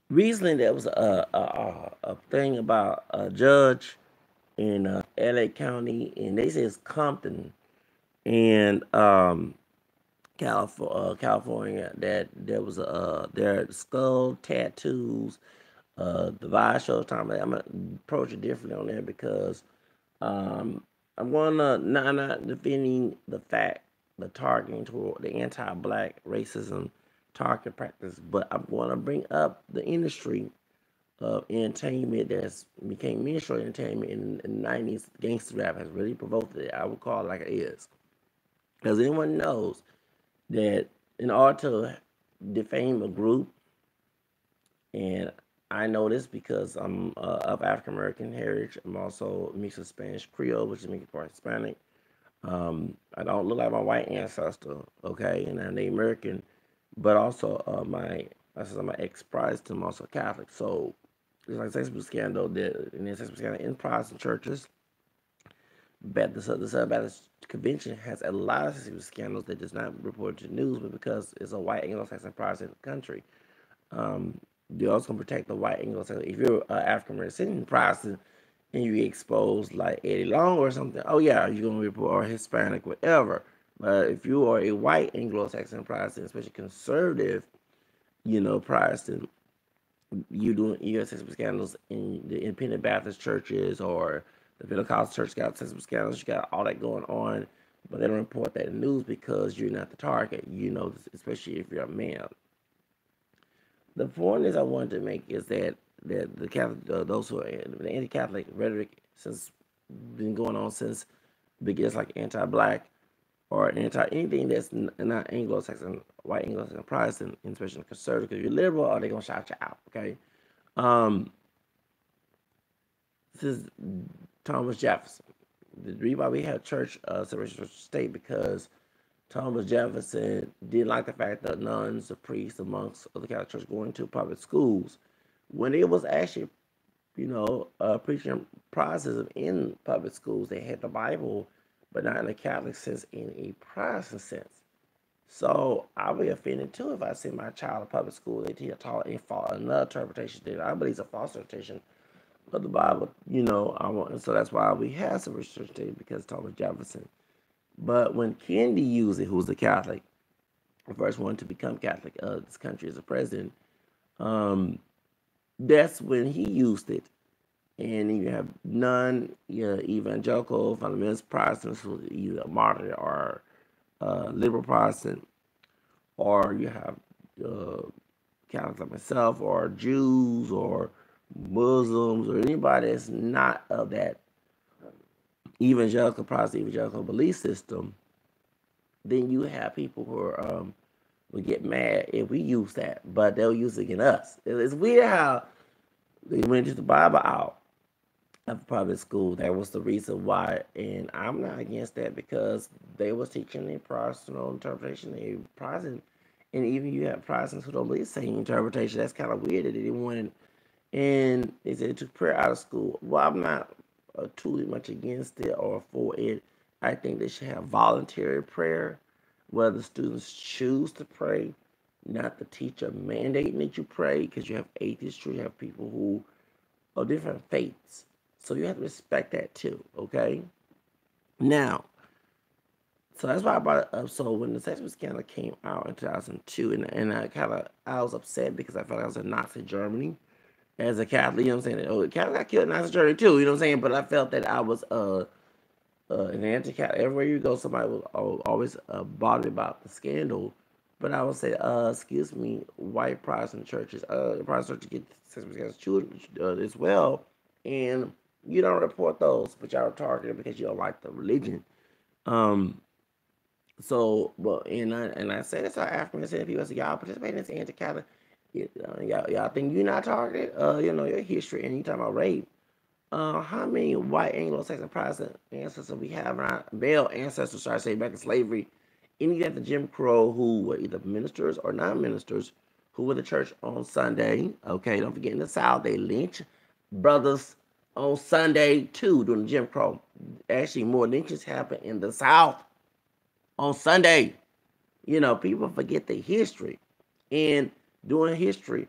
Recently, there was a thing about a judge in L.A. County, and they say it's Compton and California, that there was their skull tattoos. The Vice show time. I'm gonna approach it differently on there because um, I'm gonna not defending the fact the targeting toward the anti-black racism target practice, but I'm gonna bring up the industry of entertainment that's became mainstream entertainment in the 90s. Gangster rap has really provoked it. I would call it like it is. Because anyone knows that in order to defame a group, and I know this because I'm of African American heritage. I'm also mixed with Spanish Creole, which is making part Hispanic. I don't look like my white ancestor, okay, and I'm Native American, but also my ex Protestant, I'm also Catholic. So it's like sexual scandal that in the sexual scandal in Protestant churches. But the Southern Baptist Convention has a lot of sexual scandals that does not report to the news, but because it's a white Anglo-Saxon Protestant country, um, you're also gonna protect the white Anglo-Saxon. If you're an African American Protestant and you get exposed like Eddie Long or something, oh yeah, you're gonna report or Hispanic, whatever. But if you are a white Anglo-Saxon Protestant, especially conservative, Protestant, you doing sexual scandals in the independent Baptist churches or the Pentecostal church got sexual scandals, you got all that going on, but they don't report that in the news because you're not the target, especially if you're a man. The point is I wanted to make is that the Catholic, those who are the anti-Catholic rhetoric since been going on since begins like anti-black or anti anything that's not Anglo-Saxon, white Anglo-Saxon Protestant, especially conservative. If you're liberal, are they gonna shout you out? Okay, um, this is Thomas Jefferson. The reason why we have church separation of state because Thomas Jefferson didn't like the fact that nuns, the priests, the monks of the Catholic Church going to public schools when it was actually, preaching Protestantism in public schools. They had the Bible, but not in a Catholic sense, in a Protestant sense. So I'll be offended too if I send my child to public school. They teach another interpretation that I believe is a false interpretation of the Bible. I want, and so that's why we have some restriction because Thomas Jefferson. But when Kennedy used it, who was a Catholic, the first one to become Catholic of this country as a president, um, that's when he used it. And you have evangelical, fundamentalist Protestants who are either moderate or liberal Protestant, or you have uh, Catholics like myself, or Jews, or Muslims, or anybody that's not of that evangelical Protestant evangelical belief system. Then you have people who are will get mad if we use that, but they'll use it against us. It's weird how they went to the Bible out of private school. That was the reason why, and I'm not against that because they was teaching a Protestant interpretation, a Protestant, and even you have Protestants who don't believe the same interpretation. That's kind of weird that they didn't want it. And they said they took prayer out of school. Well, I'm not too much against it or for it. I think they should have voluntary prayer, where the students choose to pray, not the teacher mandating that you pray. Because you have atheists, you have people who are different faiths, so you have to respect that too. Okay. Now, so that's why I brought it up. So when the sexual scandal came out in 2002, and I was upset because I felt like I was in Nazi Germany as a Catholic. You know what I'm saying? Oh, Catholic got killed in Nazi Germany too. You know what I'm saying? But I felt that I was an anti-Catholic. Everywhere you go, somebody will always bother me about the scandal. But I would say, excuse me, white Protestant churches, Protestant churches get sexual scandals children as well, and you don't report those, but y'all are targeted because you don't like the religion. Um, so, but and I say this to African American people. I say y'all participate in this anti-Catholic. Y'all think you're not targeted? Your history and you talking about rape. How many white Anglo-Saxon Protestant ancestors we have? Our male ancestors, should I say, back in slavery, any at the Jim Crow who were either ministers or non-ministers who were the church on Sunday. Okay, don't forget in the South they lynch brothers on Sunday too during the Jim Crow. Actually, more lynchings happen in the South on Sunday. People forget the history, and during history,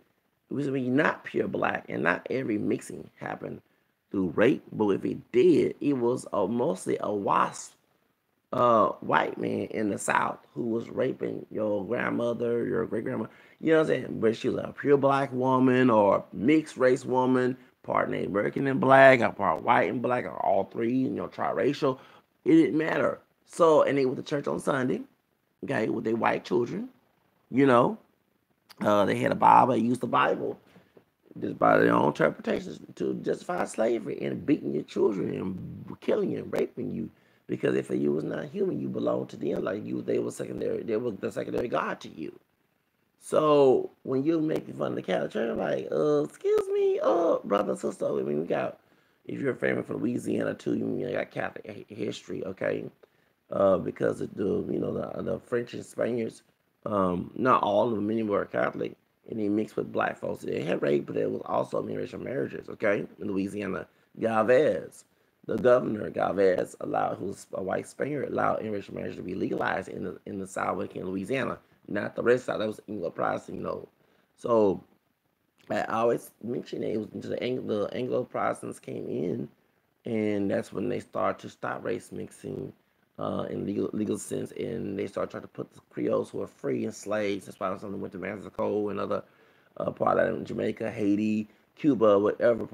which means not pure black, and not every mixing happened through rape, but if it did, it was mostly a wasp white man in the South who was raping your grandmother, your great grandma. You know what I'm saying? But she was a pure black woman or mixed race woman, part Native American and black, or part white and black, or all three, triracial. It didn't matter. So, and they went to church on Sunday, okay, with their white children, you know. They had a Bible, they used the Bible just by their own interpretations to justify slavery and beating your children and killing you and raping you. Because if you was not human, you belonged to them. Like you, they were secondary. They were the secondary god to you. So when you making fun of the Catholic Church, like, excuse me, brother, sister. I mean, we got. If you're a family from Louisiana too, you got Catholic history, okay? Because of the the French and Spaniards, not all of them, many were Catholic, and they mixed with black folks. They had rape, but there was also interracial marriages. Okay, in Louisiana, Galvez, the governor Galvez allowed, who's a white Spaniard, allowed interracial marriage to be legalized in the South in Louisiana, not the rest of that was Anglo Protestant, So I always mention it was until the Anglo Protestants came in, and that's when they start to stop race mixing in legal sense, and they start trying to put the Creoles who are free and slaves. That's why some of them went to Mexico and other part of Jamaica, Haiti, Cuba, whatever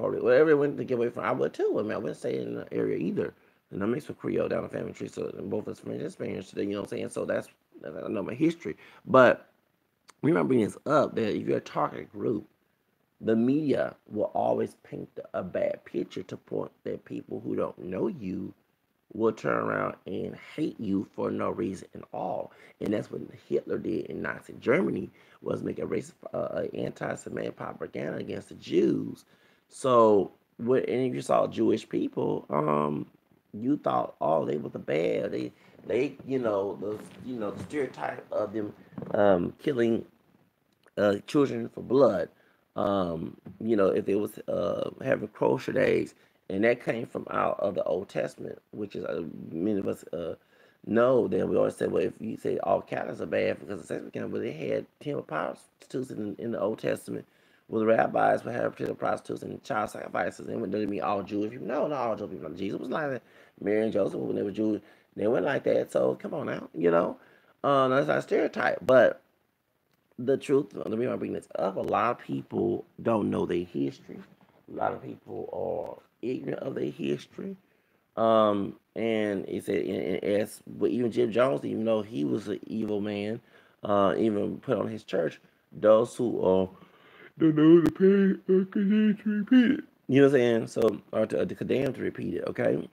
they went to get away from. I would too. I mean, I wouldn't stay in the area either. And I mixed with Creole down the family tree, so both as French and Spanish today. You know what I'm saying? So I know my history, but remember bringing this up that if you're a target group, the media will always paint a bad picture to point that people who don't know you will turn around and hate you for no reason at all. And that's what Hitler did in Nazi Germany, was make a racist, anti-Semitic propaganda against the Jews. So, and if you saw Jewish people, you thought, oh, they were the bad. They, the stereotype of them killing children for blood. If it was having kosher days, and that came from out of the Old Testament, which is many of us know that we always say, well, if you say all Catholics are bad because of sex became, but they had temple prostitutes in the Old Testament, where the rabbis would have temple prostitutes and child sacrifices, and it doesn't mean all Jewish people. No, not all Jewish people. Jesus was like that. Mary and Joseph, when they were Jewish, they went like that. So come on now. That's not a stereotype, but the truth, the reason I bring this up, a lot of people don't know their history. A lot of people are ignorant of their history. And it said, but even Jim Jones, even though he was an evil man, even put on his church, those who don't know the pain are condemned to repeat it. You know what I'm saying? So, or to condemn to repeat it, okay?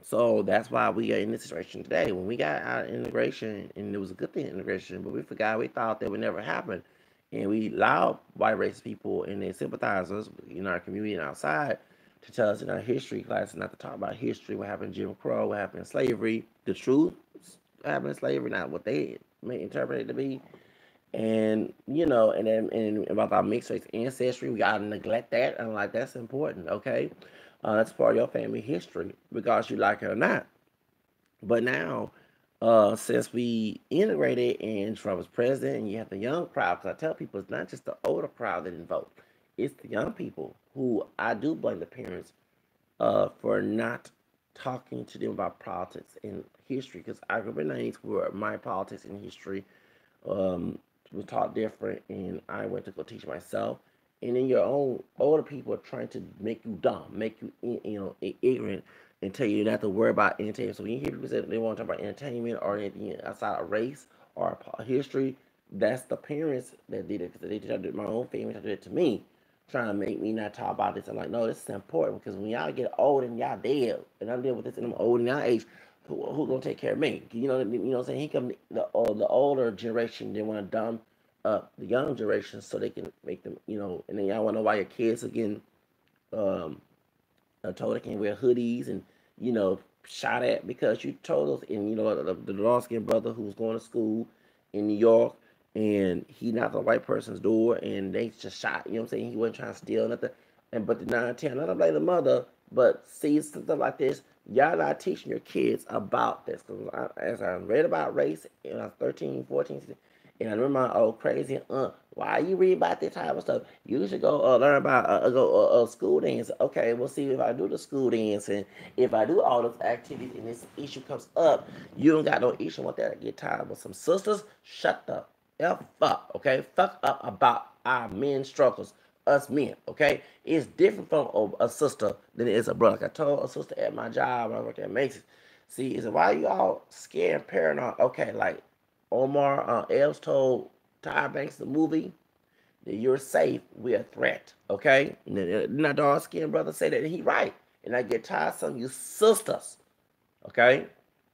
So that's why we are in this situation today. When we got out of integration, and it was a good thing, integration, but we forgot, we thought that would never happen. And we allowed white racist people and their sympathizers in our community and outside to tell us in our history class not to talk about history, what happened in Jim Crow, what happened in slavery, the truth happened in slavery, not what they may interpret it to be. And and about our mixed race ancestry, we gotta neglect that. And like, that's important, okay? That's part of your family history, regardless you like it or not. But now, since we integrated and Trump was president, and you have the young crowd, because I tell people it's not just the older crowd that didn't vote, it's the young people who I do blame the parents for not talking to them about politics and history. Because I grew up in the 90s where my politics and history um, was taught different, and I went to go teach myself. And then your own older people are trying to make you dumb, make you ignorant, and tell you not to worry about entertainment. So when you hear people say they want to talk about entertainment or anything outside of race or history, that's the parents that did it, because they tried to do my own family tried to do it to me, trying to make me not talk about this. I'm like, no, this is important, because when y'all get old and y'all dead, and I'm dealing with this and I'm old and y'all age, who gonna take care of me? What I'm saying? He come the older generation, they want to dumb up the young generation so they can make them, and then y'all want to know why your kids are getting um told they can't wear hoodies and shot at because you told us. And the dark skinned brother who was going to school in New York, and he knocked on a white person's door and they just shot. You know what I'm saying? He wasn't trying to steal nothing. And but the 9-10, not to blame the mother, but see something like this. Y'all not teaching your kids about this. Because as I read about race when I was 13, 14, 16, And I remember my old crazy aunt, why you read about this type of stuff? You should go learn about school dance. Okay, we'll see if I do the school dance and if I do all those activities and this issue comes up, you don't got no issue with that. I get tired with some sisters. Shut the F up, okay? Fuck up about our men's struggles, us men, okay? It's different from a sister than it is a brother. Like I told a sister at my job when I worked at Macy's. See, he said, why you all scared and paranoid? Okay, like Omar Epps told Tyra Banks the movie that you're safe, we're a threat. Okay? And that dark skinned brother say that and he right. And I get tired of some of you sisters. Okay?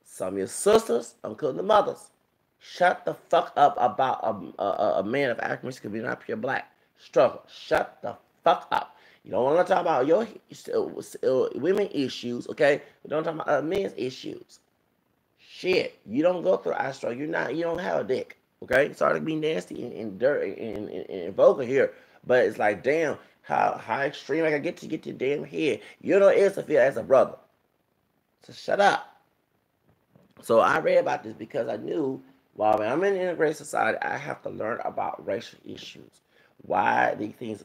Some of your sisters, including the mothers. Shut the fuck up about a man of African could be not pure black. Struggle. Shut the fuck up. You don't want to talk about your women issues, okay? We don't talk about men's issues. Shit, you don't go through eye struggle. You don't have a dick. Okay, sorry to be nasty and dirty and vulgar here, but it's like, damn, how extreme I can get to your damn head. You know it's a feel as a brother. So shut up. So I read about this because I knew while I'm in an integrated society, I have to learn about racial issues. Why these things,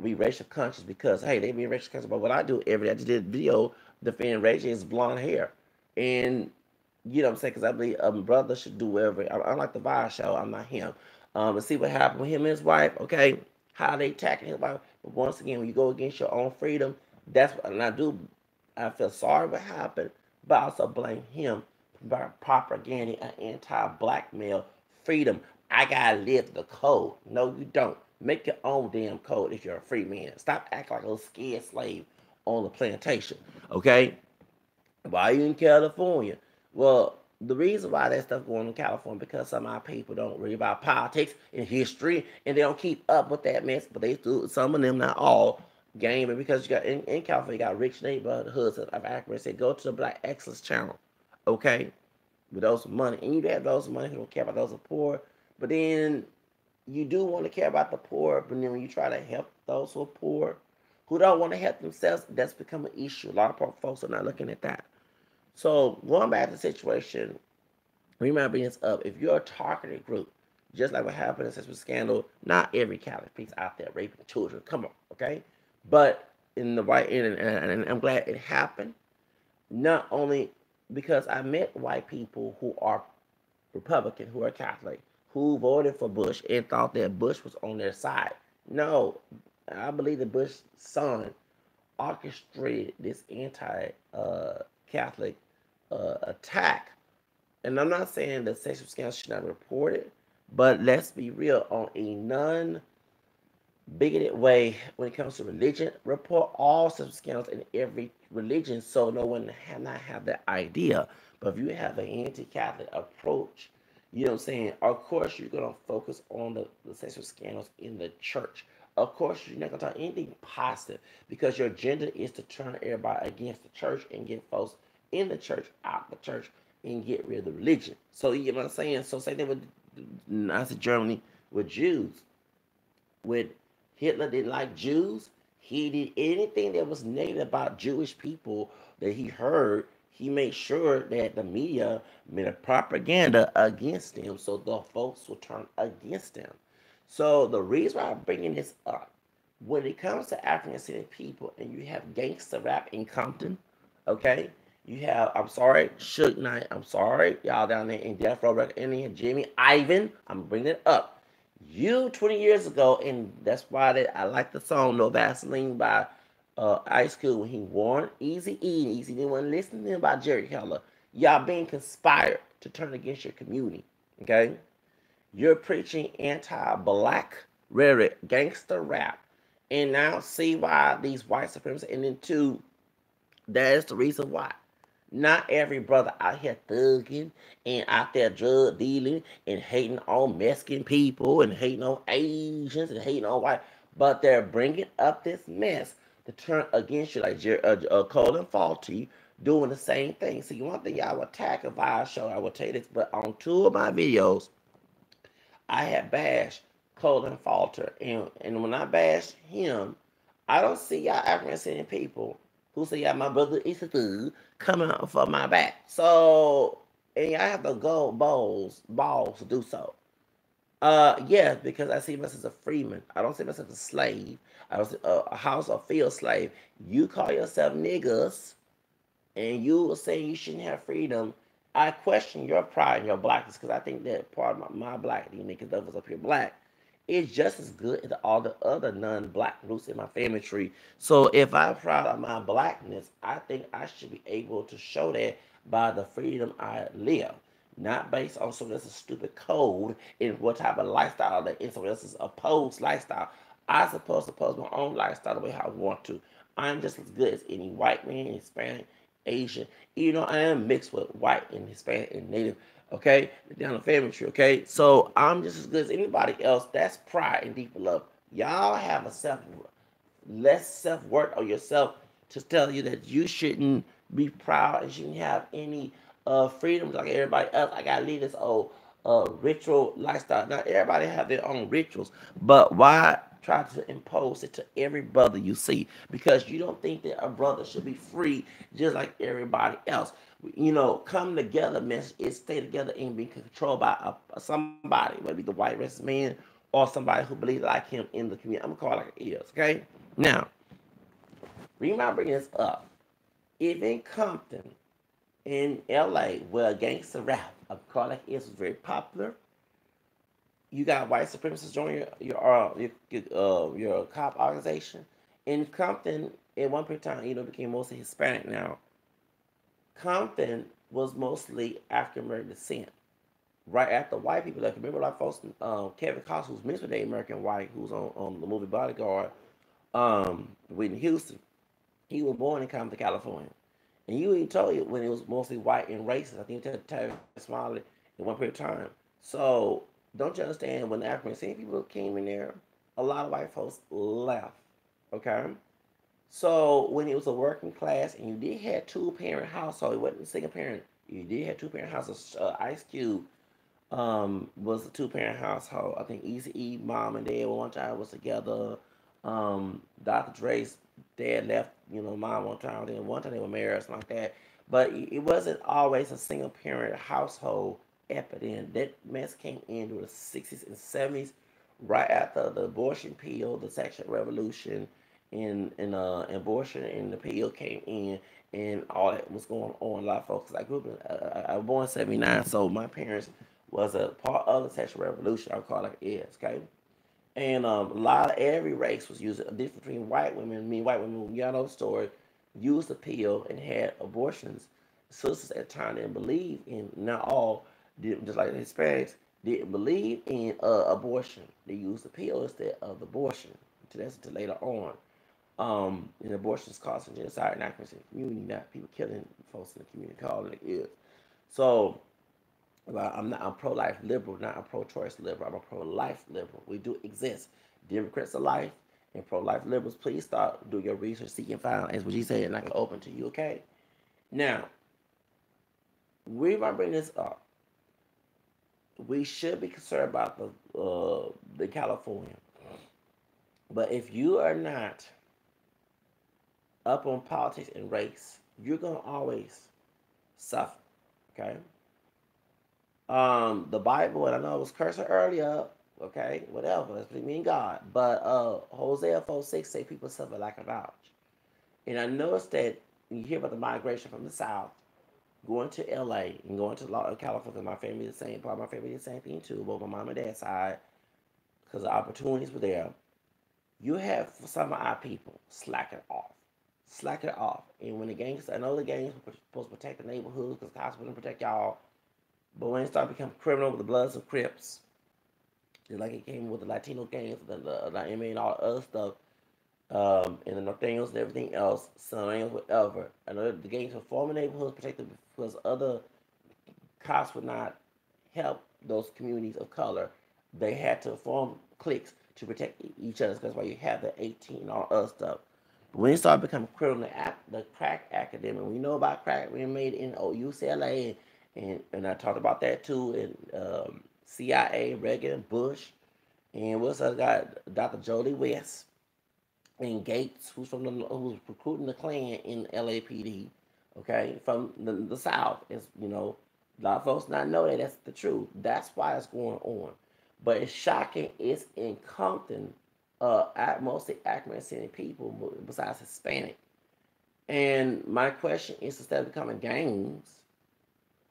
be racial conscious because hey, they be racial conscious. But what I do every day, I just did a video defending Rachel's blonde hair, and you know what I'm saying? Because I believe a brother should do whatever. I'm like the Vibe show. I'm not him. And see what happened with him and his wife. Okay, how they attacking his wife. But once again, when you go against your own freedom, that's what. And I do. I feel sorry what happened, but I also blame him for propagating an anti-blackmail freedom. I gotta live the code. No, you don't. Make your own damn code if you're a free man. Stop acting like a scared slave on the plantation. Okay? Why are you in California? Well, the reason why that stuff going on in California because some of our people don't read about politics and history and they don't keep up with that mess. But they do. Some of them, not all, gaming because you got in California, you got rich neighborhoods of Africa. Say go to the Black Excellence Channel, okay, with those money, and you have those money who don't care about those who are poor. But then you do want to care about the poor. But then when you try to help those who are poor, who don't want to help themselves, that's become an issue. A lot of folks are not looking at that. So going back to the situation, remember this up. If you're a targeted group, just like what happened in sexual scandal, not every Catholic priest out there raping children. Come on, okay? But in the white and I'm glad it happened. Not only because I met white people who are Republican, who are Catholic, who voted for Bush and thought that Bush was on their side. No, I believe that Bush's son orchestrated this anti-Catholic attack. And I'm not saying that sexual scandals should not be reported, but let's be real on a non-bigoted way when it comes to religion. Report all sexual scandals in every religion so no one not have that idea. But if you have an anti-Catholic approach, you know what I'm saying? Of course, you're going to focus on the sexual scandals in the church. Of course, you're not going to talk anything positive because your agenda is to turn everybody against the church and get folks in the church out the church and get rid of the religion. So, you know what I'm saying? So, same thing with Nazi Germany with Jews. When Hitler didn't like Jews, he did anything that was negative about Jewish people that he heard. He made sure that the media made a propaganda against them so the folks would turn against them. So the reason why I'm bringing this up, when it comes to African descendant people and you have gangster rap in Compton, okay? You have, I'm sorry, Suge Knight, I'm sorry, y'all down there in Death Row Record, Indian, Jimmy Ivan, I'm bringing it up. You 20 years ago, and that's why I like the song No Vaseline by Ice Cube when he warned Easy E, and Easy didn't want to listen to him about Jerry Heller. Y'all being conspired to turn against your community, okay? You're preaching anti-black rhetoric, gangster rap, and now see why these white supremacists, and then two, that is the reason why. Not every brother out here thugging and out there drug dealing and hating on Mexican people and hating on Asians and hating on white, but they're bringing up this mess to turn against you, like Colin Faulty doing the same thing. See, one thing y'all will attack a Vibe show, I will tell you this, but on two of my videos, I had bashed Colin Falter. And when I bashed him, I don't see y'all African American people who say, yeah, my brother is a thug coming up my back. So, and y'all have to go balls to do so. Yeah, because I see myself as a freeman. I don't see myself as a slave. I don't see a house or field slave. You call yourself niggas, and you say you shouldn't have freedom. I question your pride and your blackness because I think that part of my black DNA, because of us up here black, is just as good as all the other non-black roots in my family tree. So if I'm proud of my blackness, I think I should be able to show that by the freedom I live, not based on someone else's stupid code and what type of lifestyle that is someone else's opposed lifestyle. I supposed to pose my own lifestyle the way I want to. I'm just as good as any white man, Hispanic, Asian. You know, I am mixed with white and Hispanic and Native. Okay, down the family tree. Okay, so I'm just as good as anybody else. That's pride and deeper love. Y'all have a less self worth of yourself to tell you that you shouldn't be proud and shouldn't have any freedoms like everybody else. I gotta leave this old ritual lifestyle. Now everybody have their own rituals, but why try to impose it to every brother you see? Because you don't think that a brother should be free just like everybody else. You know, come together, man. Is stay together and be controlled by somebody, maybe the white racist man or somebody who believes like him in the community. I'm gonna call it like it is, okay? Now, reason I bring this up, if in Compton, in LA, where gangster rap, I'm call it like it is, was very popular, you got white supremacists join your cop organization. In Compton, at one point in time, you know, became mostly Hispanic now. Compton was mostly African American descent. Right after white people, like remember like folks, Kevin Costner, who's mixed with an American white, who's on the movie Bodyguard, Whitney Houston. He was born in Compton, California. And you even told you when it was mostly white and racist. I think you told Terry Smiley in one period of time. So don't you understand when the African people came in there, a lot of white folks left. Okay? So when it was a working class and you did have two parent household, it wasn't a single parent. You did have two parent households. Ice Cube was a two parent household. I think Easy E mom and dad one time was together. Dr. Dre's dad left, you know, mom one time, then one time they were married or something like that. But it wasn't always a single parent household epidemic. That mess came in during the 60s and 70s, right after the abortion pill, the sexual revolution, and abortion and the pill came in, and all that was going on. A lot of folks, I grew up I was born in '79, so my parents was a part of the sexual revolution. I call it like it is, okay? And a lot of every race was using a difference between white women. Me, white women, y'all know the story, used the pill and had abortions. Sisters at the time didn't believe in, not all, did, just like the Hispanics, didn't believe in abortion. They used the pill instead of the abortion. That's until later on. And abortion is causing genocide and accuracy in the community, not people killing folks in the community, calling it is. So, well, I'm pro-life liberal, not a pro-choice liberal. I'm a pro-life liberal. We do exist. Democrats are life, and pro-life liberals, please start do your research, seek and find, as what you said, and I can open to you. Okay. Now, we might bring this up. We should be concerned about the California, but if you are not up on politics and race, you're gonna always suffer. Okay. The Bible, and I know it was cursing earlier, okay, whatever, that's between me and God. But Hosea 4:6 say people suffer lack of knowledge. And I noticed that when you hear about the migration from the South, going to LA and going to California, my family is the same, part of my family is the same thing too, both my mom and dad's side, because the opportunities were there. You have some of our people slacking off. Slacking off. And when the gangs, I know the gangs were supposed to protect the neighborhoods because the cops wouldn't protect y'all. But when it started becoming criminal with the Bloods and Crips, just like it came with the Latino gangs, the MA and all the other stuff, and the Norteños and everything else, Sonoreños, whatever. I know the gangs were forming neighborhoods protected because other cops would not help those communities of color. They had to form cliques to protect each other. That's why you have the 18 and all other stuff. But when it started becoming criminal, the crack academic, we know about crack being made in UCLA, and I talked about that too, and CIA, Reagan, Bush, and what's other guy, Dr. Jody West, and Gates, who's recruiting the Klan in LAPD, okay, from the South. Is, you know, a lot of folks not know that that's the truth. That's why it's going on. But it's shocking. It's in Compton, mostly African American people besides Hispanic. And my question is, instead of becoming gangs,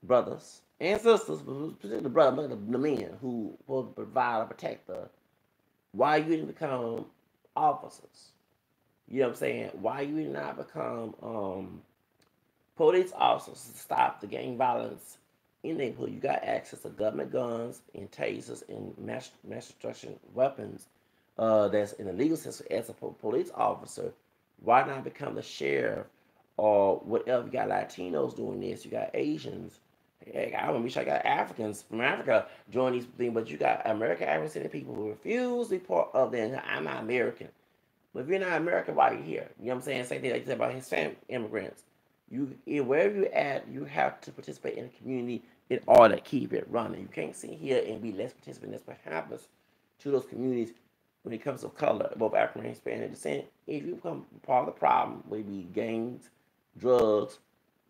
brothers and sisters, but particularly the brother, the men who will provide and protect the, why you didn't become officers? You know what I'm saying? Why you did not become police officers to stop the gang violence in the neighborhood? You got access to government guns and tasers and mass destruction weapons that's in the legal system as a police officer. Why not become the sheriff or whatever? You got Latinos doing this. You got Asians. Heck, I want to be sure I got Africans from Africa join these things, but you got American African people who refuse to be part of them. I'm not American. But if you're not American, why are you here? You know what I'm saying? Same thing like you said about Hispanic immigrants. Wherever you're at, you have to participate in the community in order to keep it running. You can't sit here and be less participant. That's what happens to those communities when it comes to color, both African and Hispanic descent. If you become part of the problem, whether it be gangs, drugs,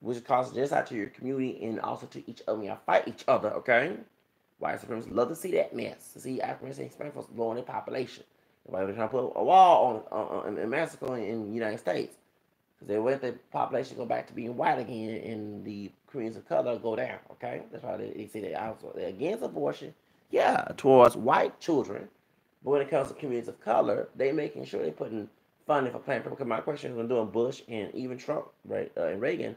which causes genocide to your community and also to each other, y'all fight each other, okay? White supremacists love to see that mess, to see African and Hispanic folks blowing their population. Why they're trying to put a wall in Mexico in the United States. Because they want the population to go back to being white again and the communities of color go down, okay? That's why they say they're against abortion, yeah, towards white children. But when it comes to communities of color, they making sure they're putting funding for Planned Parenthood. Because my question is when doing Bush and even Trump, right, and Reagan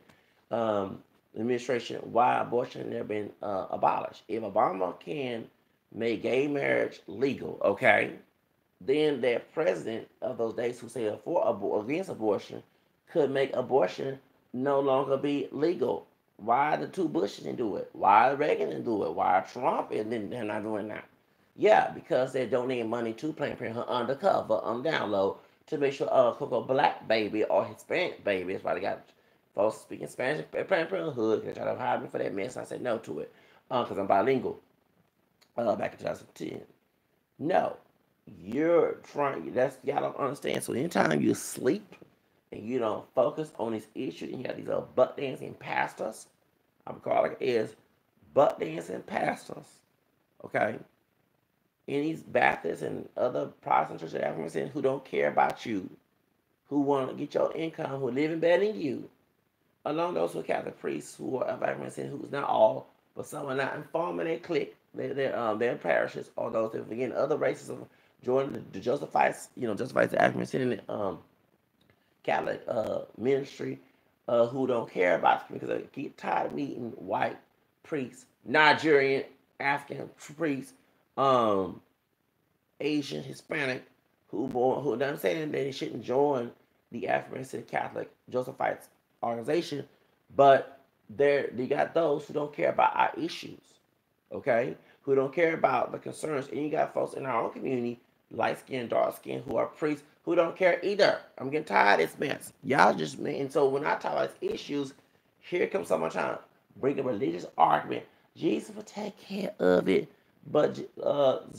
administration, why abortion never been abolished. If Obama can make gay marriage legal, okay, then that president of those days who said against abortion could make abortion no longer be legal. Why the two Bushes didn't do it? Why Reagan didn't do it? Why Trump and they're not doing that? Yeah, because they're donating money to Planned Parenthood undercover, on down low, to make sure a black baby or Hispanic baby. That's why they got folks speaking Spanish at Planned Parenthood. They try to hire me for that mess. I said no to it because I'm bilingual. Back in 2010. No, you're trying. That's y'all don't understand. So anytime you sleep and you don't focus on these issues, and you have these little butt dancing pastors, I'm calling it is butt dancing pastors. Okay, and these Baptists and other Protestant churches that Africans who don't care about you, who want to get your income, who are living better than you, along those with Catholic priests who are African who's not all, but some are not informing their clique, their parishes, or those that again other races of joining the Josephites, Josephites the African Catholic ministry, who don't care about you because they get tired of meeting white priests, Nigerian, African priests, Asian, Hispanic, who I'm saying they shouldn't join the African Catholic Josephites organization, but you got those who don't care about our issues, okay? Who don't care about the concerns, and you got folks in our own community, light skin, dark skin, who are priests who don't care either. I'm getting tired of this mess. Y'all just and so when I talk about issues, here comes someone trying to bring a religious argument. Jesus will take care of it, but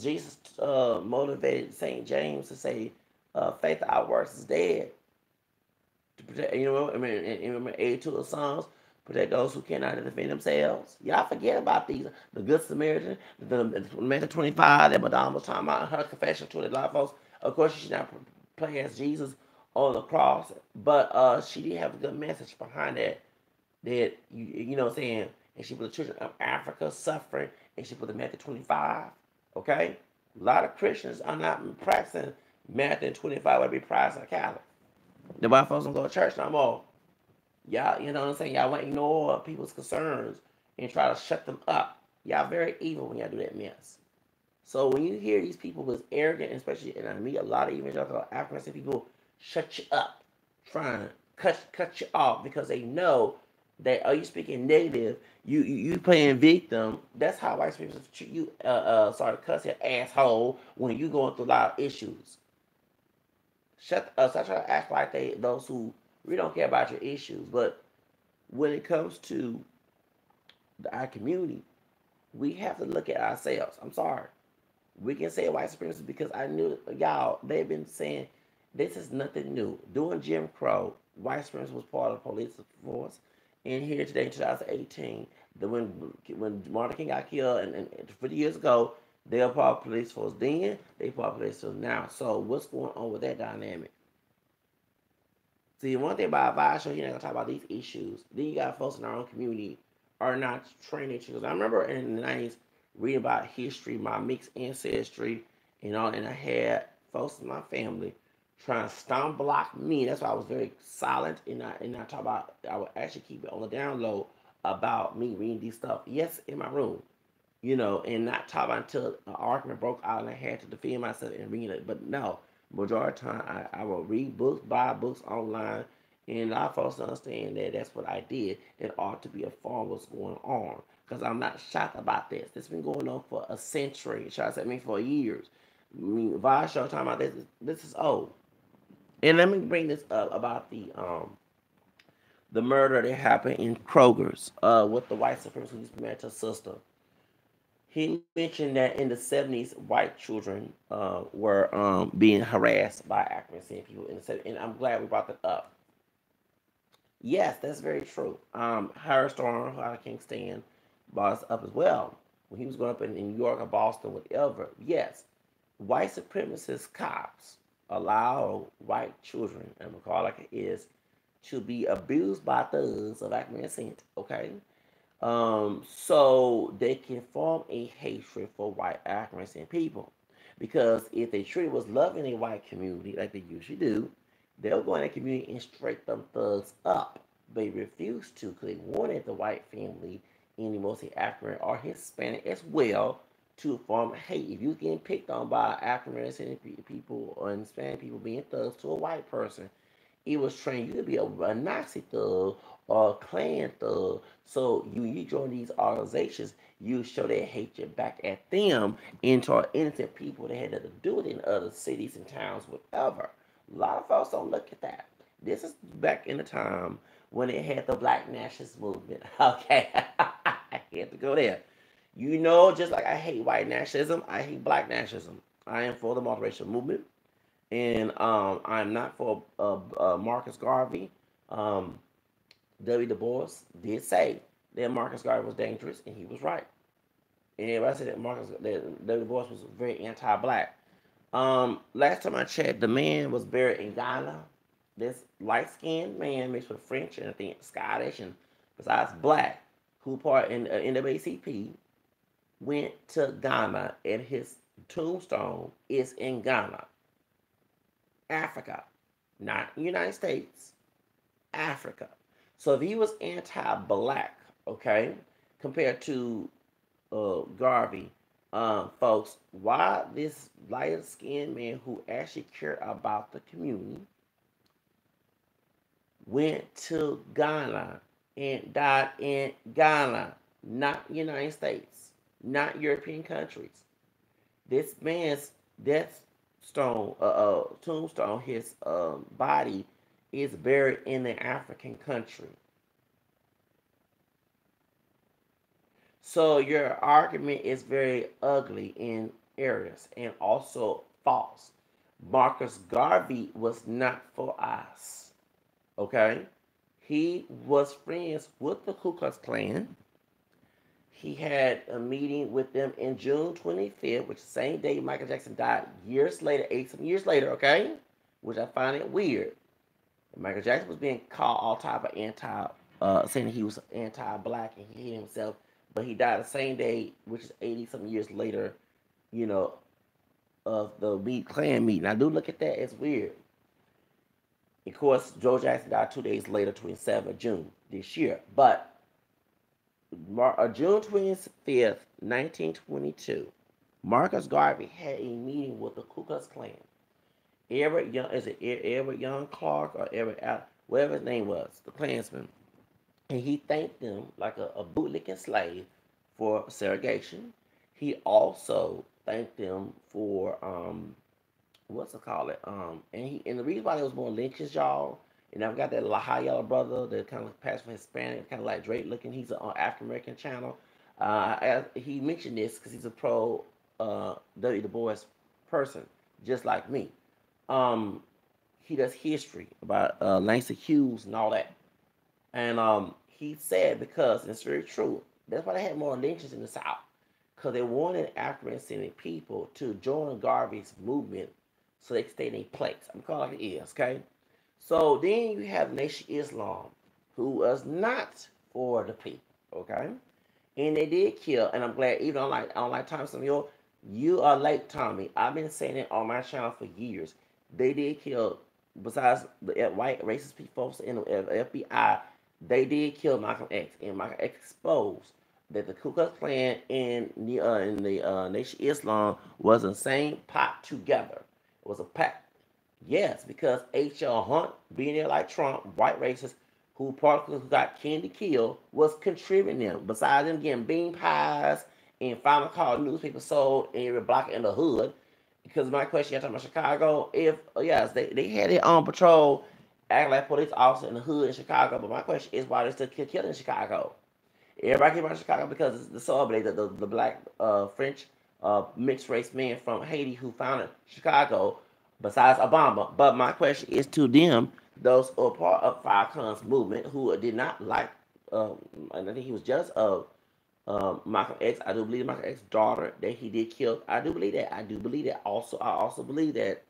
Jesus motivated Saint James to say, "Faith without works is dead." To protect, I mean, in aid to the Psalms, protect those who cannot defend themselves. Y'all forget about these. The Good Samaritan, the Matthew 25 that Madonna was talking about in her confession to the lot of folks. Of course, she should not play as Jesus on the cross, but she did have a good message behind that. That you know what I'm saying, and she put the children of Africa suffering, and she put the Matthew 25. Okay, a lot of Christians are not practicing Matthew 25 would be practicing Catholic. The white folks don't go to church no more. Y'all, you know what I'm saying? Y'all want to ignore people's concerns and try to shut them up. Y'all very evil when y'all do that mess. So when you hear these people was arrogant, especially, and I meet a lot of evangelical African people shut you up, trying to cut you off because they know that you speaking negative, you playing victim. That's how white people treat you. Sorry, cuss your asshole when you going through a lot of issues. Stop trying to act like those who really don't care about your issues. But when it comes to our community, we have to look at ourselves. I'm sorry. We can say white supremacy because I knew y'all. They've been saying this is nothing new. During Jim Crow, white supremacy was part of the police force. And here today in 2018, when Martin King got killed and 50 years ago, They were part of police force then. They part of police force now. So what's going on with that dynamic? See, one thing about advice show, you're not gonna talk about these issues. Then you got folks in our own community are not trained issues. I remember in the 90s reading about history, my mixed ancestry, and all, and I had folks in my family trying to stomp block me. That's why I was very silent, and I talk about, I would actually keep it on the down low about me reading these stuff. Yes, in my room, and not talk about until an argument broke out and I had to defend myself and read it. But no, majority of the time I will read books, buy books online, and a lot of folks understand that that's what I did. It ought to be a form of what's going on. Because I'm not shocked about this. This has been going on for a century. Shots at me for years. I mean, Vice show talking about this. This is old. And let me bring this up about the murder that happened in Kroger's with the white supremacist who used to be married to a sister. He mentioned that in the 70s, white children were being harassed by African descendant people in the 70s, and I'm glad we brought that up. Yes, that's very true. Harry Storm, who I can't stand, brought us up as well. When he was growing up in New York or Boston, whatever, yes, white supremacist cops allow white children, and we call it like it is, to be abused by thugs of African descent, okay? So they can form a hatred for white African people. Because if they truly was loving a white community like they usually do, they'll go in that community and straight them thugs up. They refused to because they wanted the white family, any mostly African or Hispanic as well, to form hate. If you're getting picked on by African people or Hispanic people being thugs to a white person, it was trained you to be a Nazi thug or a Klan thug. So you join these organizations, you show their hatred back at them and toward innocent people that had nothing to do with it in other cities and towns, whatever. A lot of folks don't look at that. This is back in the time when they had the Black Nationalist movement. Okay, I had to go there. Just like I hate white nationalism, I hate black nationalism. I am for the multiracial movement. And I'm not for Marcus Garvey. Um, W. Du Bois did say that Marcus Garvey was dangerous, and he was right. And everybody said that W. Du Bois was very anti-black. Last time I checked, the man was buried in Ghana. This light-skinned man mixed with French and I think Scottish and besides black, who part in NAACP, went to Ghana, and his tombstone is in Ghana. Africa, not United States, Africa. So if he was anti-black, okay, compared to Garvey, folks, why this light-skinned man who actually cared about the community went to Ghana and died in Ghana, not United States, not European countries. This man's death tombstone, his body is buried in an African country. So your argument is very ugly in areas and also false. Marcus Garvey was not for us. Okay? He was friends with the Ku Klux Klan. He had a meeting with them in June 25th, which is the same day Michael Jackson died, years later, 8 some years later, okay? Which I find it weird. Michael Jackson was being called all type of saying he was anti-black and he hated himself, but he died the same day, which is 80 some years later, you know, of the Klan meeting. I do look at that as weird. Of course, Joe Jackson died 2 days later, 27th of June this year. But June 25th, 1922, Marcus Garvey had a meeting with the Ku Klux Klan. Edward Young Clark or whatever his name was, the Klansman. And he thanked them like a bootlicking slave for segregation. He also thanked them for what's it called it? And the reason why there was more lynches, y'all, and I've got that Lahayala brother that kind of passed for Hispanic, kind of like Drake looking. He's an African American channel. He mentioned this because he's a pro W. Du Bois person, just like me. He does history about Langston Hughes and all that. And he said, because it's very true, that's why they had more lynchings in the South. because they wanted African-descended people to join Garvey's movement so they could stay in their place. I'm calling it like it is, okay? So then you have Nation Islam, who was not for the people, okay? And they did kill, and I'm glad, even I don't like Tommy Samuel, you are late, Tommy. I've been saying it on my channel for years. They did kill, besides the white racist people in the FBI, they did kill Malcolm X, and Malcolm X exposed that the Ku Klux Klan and the Nation Islam was the same pot together. It was a pack. Yes, because H.L. Hunt, being there like Trump, white racist, who partly who got Kennedy killed, was contributing them. Besides them getting bean pies and final call newspapers sold in every block in the hood. Because my question, you're talking about Chicago, if, yes, they had it on patrol, acting like police officer in the hood in Chicago, but my question is why they still killing in Chicago? Everybody came out of Chicago because it's the suburb, the black French mixed race man from Haiti who founded Chicago, besides Obama. But my question is to them, those who are part of Farrakhan's movement who did not like, and I think he was jealous of Malcolm X. I do believe Malcolm X's daughter that he did kill. I do believe that. I do believe that. Also, I also believe that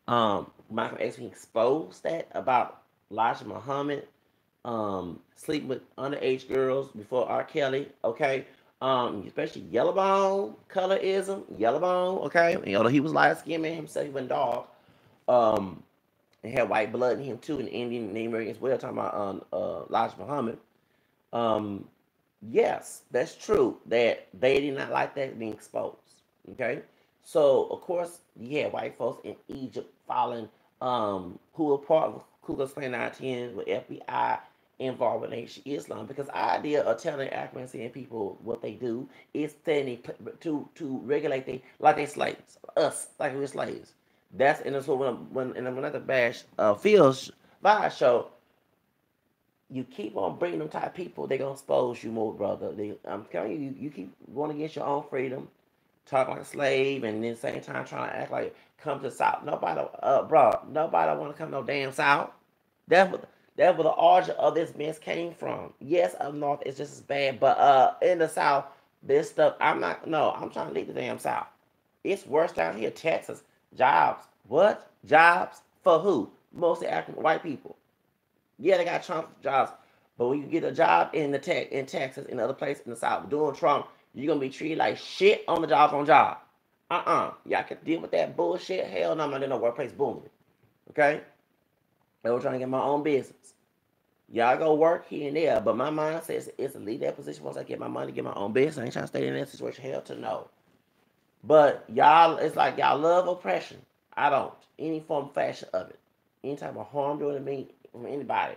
Malcolm X exposed that about Elijah Muhammad sleeping with underage girls before R. Kelly, okay? Especially Yellowbone, colorism, Yellowbone, okay? And although he was light skinned man himself, he went dog. Um, and had white blood in him too, an Indian Native American as well, talking about Elijah Muhammad. Um, yes, that's true that they did not like that being exposed. Okay, so of course you had white folks in Egypt following who were part of Ku Klux Klan 19 with FBI involved with Nation Islam because the idea of telling African people what they do is to regulate they like they slaves, us like we're slaves. That's and that's what when and when at the bash Phil's live show, you keep on bringing them type of people, they're gonna expose you more, brother. I'm telling you, you keep going against your own freedom, talk like a slave, and then at the same time trying to act like come to the South. Nobody, bro, nobody want to come to no damn South. That's where the origin of this mess came from. Yes, up north it's just as bad, but in the South, this stuff, I'm not. No, I'm trying to leave the damn South. It's worse down here, Texas. Jobs, what? Jobs for who? Mostly African white people. Yeah, they got Trump jobs, but when you get a job in in Texas, in other places in the South, doing Trump, you're gonna be treated like shit on the job. Y'all can deal with that bullshit. Hell no, I'm not in no workplace booming. Okay? I was trying to get my own business. Y'all go work here and there, but my mind says it's to leave that position once I get my money, get my own business. I ain't trying to stay in that situation. Hell to no. But y'all, it's like y'all love oppression. I don't. Any form of fashion of it. Any type of harm doing to me from anybody.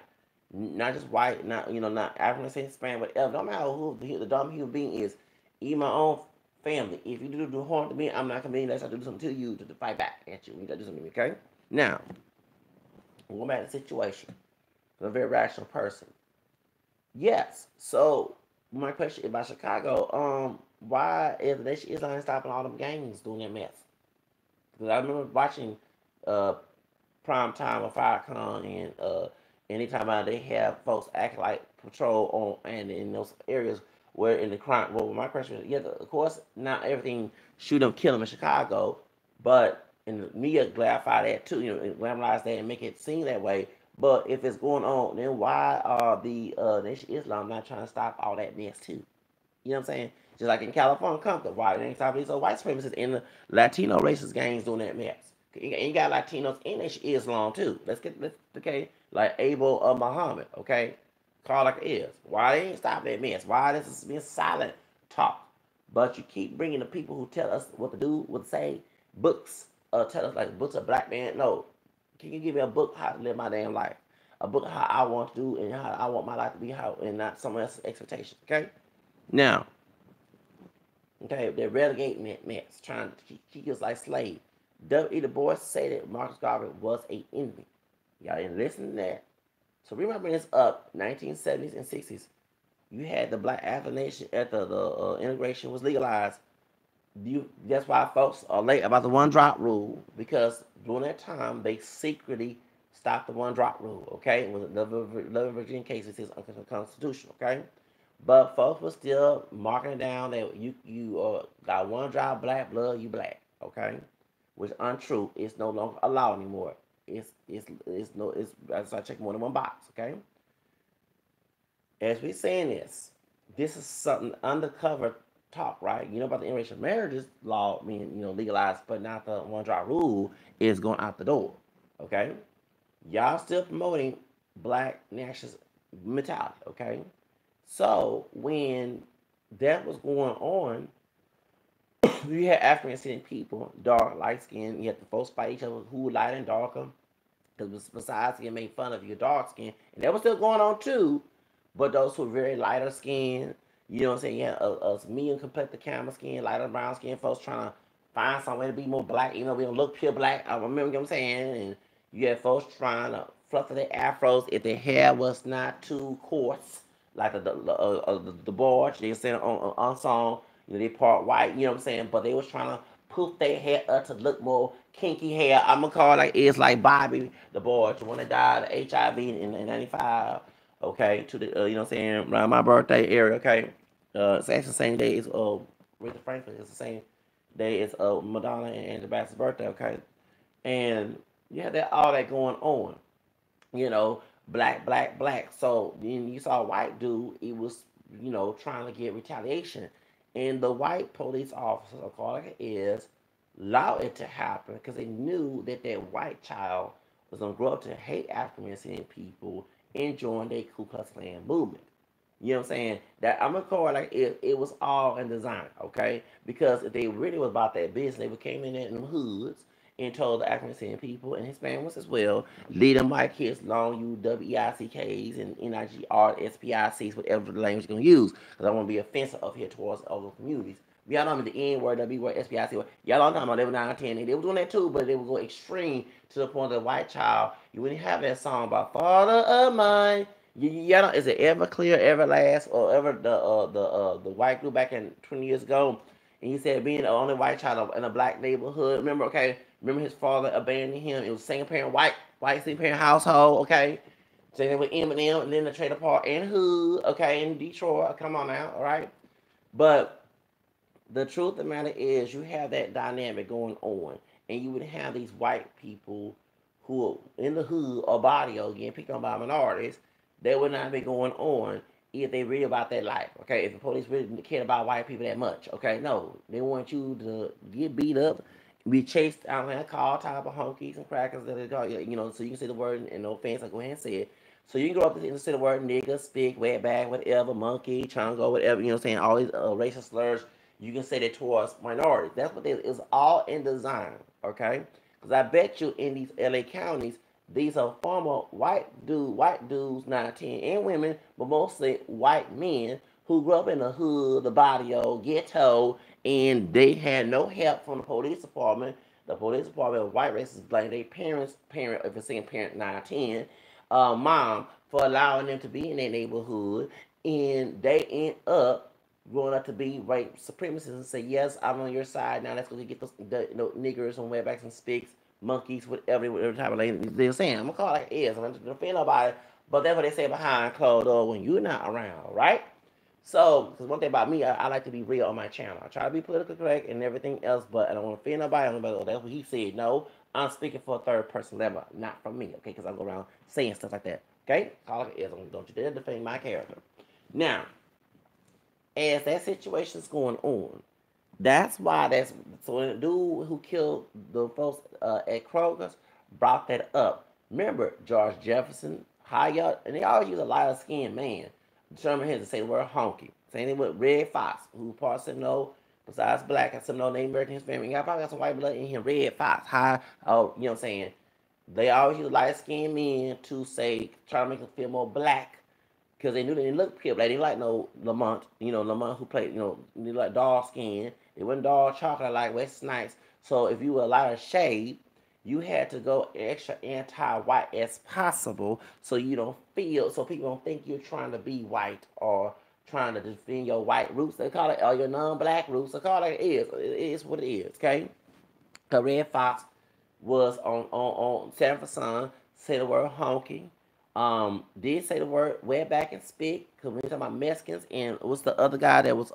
Not just white, not not African, Hispanic, whatever. No matter who the dumb human being is. Even my own family. If you do harm to me, I'm not gonna be unless I do something to you to fight back at you. You gotta do something to me, okay? Now, going back to the situation. I'm a very rational person. Yes. So my question about Chicago, why is the Nation Islam stopping all them gangs doing that mess? Because I remember watching uh prime time of Firecon and anytime they have folks act like patrol on and in those areas where in the crime. Well, my question is, yeah, of course, not everything shoot them, kill them in Chicago, but in the media glorify that too, and glamorize that and make it seem that way. But if it's going on, then why are the Nation Islam not trying to stop all that mess too? You know what I'm saying? Just like in California, Compton, why they ain't stopping these white supremacists and the Latino racist gangs doing that mess? You got Latinos in Islam too. Let's okay, like Abel of Muhammad, okay? Call like it is. Why they ain't stopping that mess? Why this is being silent talk? But you keep bringing the people who tell us what to do, what to say, books, tell us like books of black man. No, can you give me a book how to live my damn life? A book how I want to do and how I want my life to be, how and not someone else's expectations. Okay. Now, okay, they're relegating that mess, trying to keep us like slaves. W.E. Du Bois said that Marcus Garvey was an enemy. Y'all didn't listen to that. So remember this up, 1970s and 60s. You had the black affiliation after the integration was legalized. That's why folks are late about the one drop rule, because during that time they secretly stopped the one drop rule. Okay, it was another Virginia case that says unconstitutional. Okay, But folks were still marking it down that you got one drop of black blood, you black, okay? Which is untrue. It's no longer allowed anymore. It's I start checking more than one box, okay? As we saying this is something undercover talk, right? You know about the interracial marriages law being, legalized, but not the one drop rule is going out the door. Okay? Y'all still promoting black nationalist mentality, okay? So when that was going on, you had African descendant people, dark, light skin, you had the folks fight each other who light and darker. Because besides getting made fun of your dark skin, and that was still going on too, but those who were very lighter skin, you know what I'm saying? Yeah, us medium complected camera skin, lighter brown skin folks trying to find some way to be more black, we don't look pure black. I remember what I'm saying, and you had folks trying to fluff their afros if their hair was not too coarse, like the barge they said on song, they part white, you know what I'm saying? But they was trying to poof their hair up to look more kinky hair. I'm gonna call it like it's like Bobby the barge, the one that died of HIV in '95. Okay, to the you know what I'm saying, around my birthday area. Okay, it's actually the same day as Aretha Franklin. It's the same day as Madonna and Angela Bassett's birthday. Okay, and you had that all that going on. Black, black, black. So then you saw a white dude. He was trying to get retaliation, and the white police officers, of course, like it is, allowed it to happen because they knew that that white child was gonna grow up to hate African American people and join the Ku Klux Klan movement. You know what I'm saying? That I'm gonna call it like it was all in design, okay? Because if they really was about that business, they would came in there in them hoods and told the African American people and Hispanics as well, lead them white kids long U WEICKs and NIGR SPICs, whatever the language you're gonna use. Because I want to be offensive up here towards other communities. Y'all know the N word, the B word, SPIC word. Y'all don't know about they were 9 10. They were doing that too, but they would go extreme to the point that the white child, you wouldn't have that song about Father of Mine. Y'all know, is it Everclear, Everlast, or ever the white group back in 20 years ago? And he said being the only white child in a black neighborhood. Remember, okay? Remember his father abandoning him. It was single parent white single parent household. Okay, same with Eminem, and then the trailer park and Hood. Okay, in Detroit. Come on now, all right. But the truth of the matter is, you have that dynamic going on, and you would have these white people who are in the hood or barrio getting picked on by minorities. That would not be going on if they read about their life. Okay, if the police really cared about white people that much. Okay, no, they want you to get beat up, be chased out and call type of honkies and crackers that they call so you can say the word and no offense, I go ahead and say it. So you can go up and say the word nigga, stick, wetback, whatever, monkey, chongo, whatever, saying all these racial slurs. You can say that towards minorities. That's what it is, all in design, okay? Because I bet you in these LA counties, these are former white dudes, 9, 10, and women, but mostly white men who grew up in the hood, the barrio, ghetto, and they had no help from the police department. The police department of white racists blame their parent, if it's saying parent 9, 10, mom, for allowing them to be in their neighborhood, and they end up growing up to be white supremacists and say, yes, I'm on your side. Now let's go get the niggers and wetbacks and sticks, monkeys, whatever type of language they're saying. I'm going to call it like it is. I'm not going to offend nobody, but that's what they say behind closed doors when you're not around, right? So, because one thing about me, I like to be real on my channel. I try to be politically correct and everything else, but I don't want to offend nobody. Oh, that's what he said. No, I'm speaking for a third person level, not from me, okay? Because I go around saying stuff like that, okay? Call it like it is. Don't you dare defend my character. Now, as that situation's going on, that's why that's so the dude who killed the folks at Kroger's brought that up. Remember George Jefferson, how y'all, and they always use a lighter skinned man. Determine him to say the word honky. Same thing with Red Fox, who part Seminole besides black and Seminole Native American his family. He probably got some white blood in him. Red Fox, how you know what I'm saying? They always use light skinned men to say try to make them feel more black because they knew they didn't look pure. They didn't like no Lamont, Lamont who played, they like dark skin. They wasn't dark chocolate like West Snipes. So if you were a lighter shade, you had to go extra anti-white as possible, so you don't feel, so people don't think you're trying to be white or trying to defend your white roots. They call it, or your non-black roots. They call it like it is. It is what it is. Okay. Red Fox was on Sanford Sun, said the word honky, Did say the word way back and speak, because we talking about Mexicans, and it was the other guy that was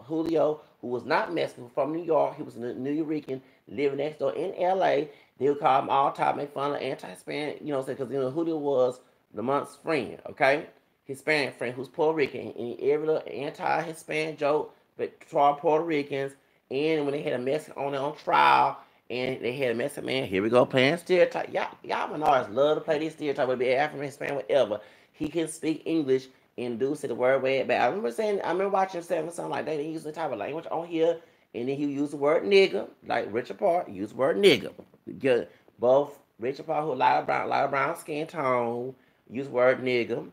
Julio, who was not Mexican, from New York. He was a New Yorican living next door in LA. They would call him all time, make fun of anti-Hispanic, because Julio was Lamont's friend, okay? Hispanic friend who's Puerto Rican, and every little anti-Hispanic joke, but toward Puerto Ricans, and when they had a Mexican on trial, and they had a Mexican man. Here we go playing stereotype. Y'all minorities love to play these stereotypes. Whether be African, Hispanic, whatever. He can speak English and do say the word way back. I remember watching something like that. They use the type of language on here, and then he use the word nigga, like Richard Parr use the word nigga. Get both Richard Parr, who a lot of brown skin tone, use the word nigga.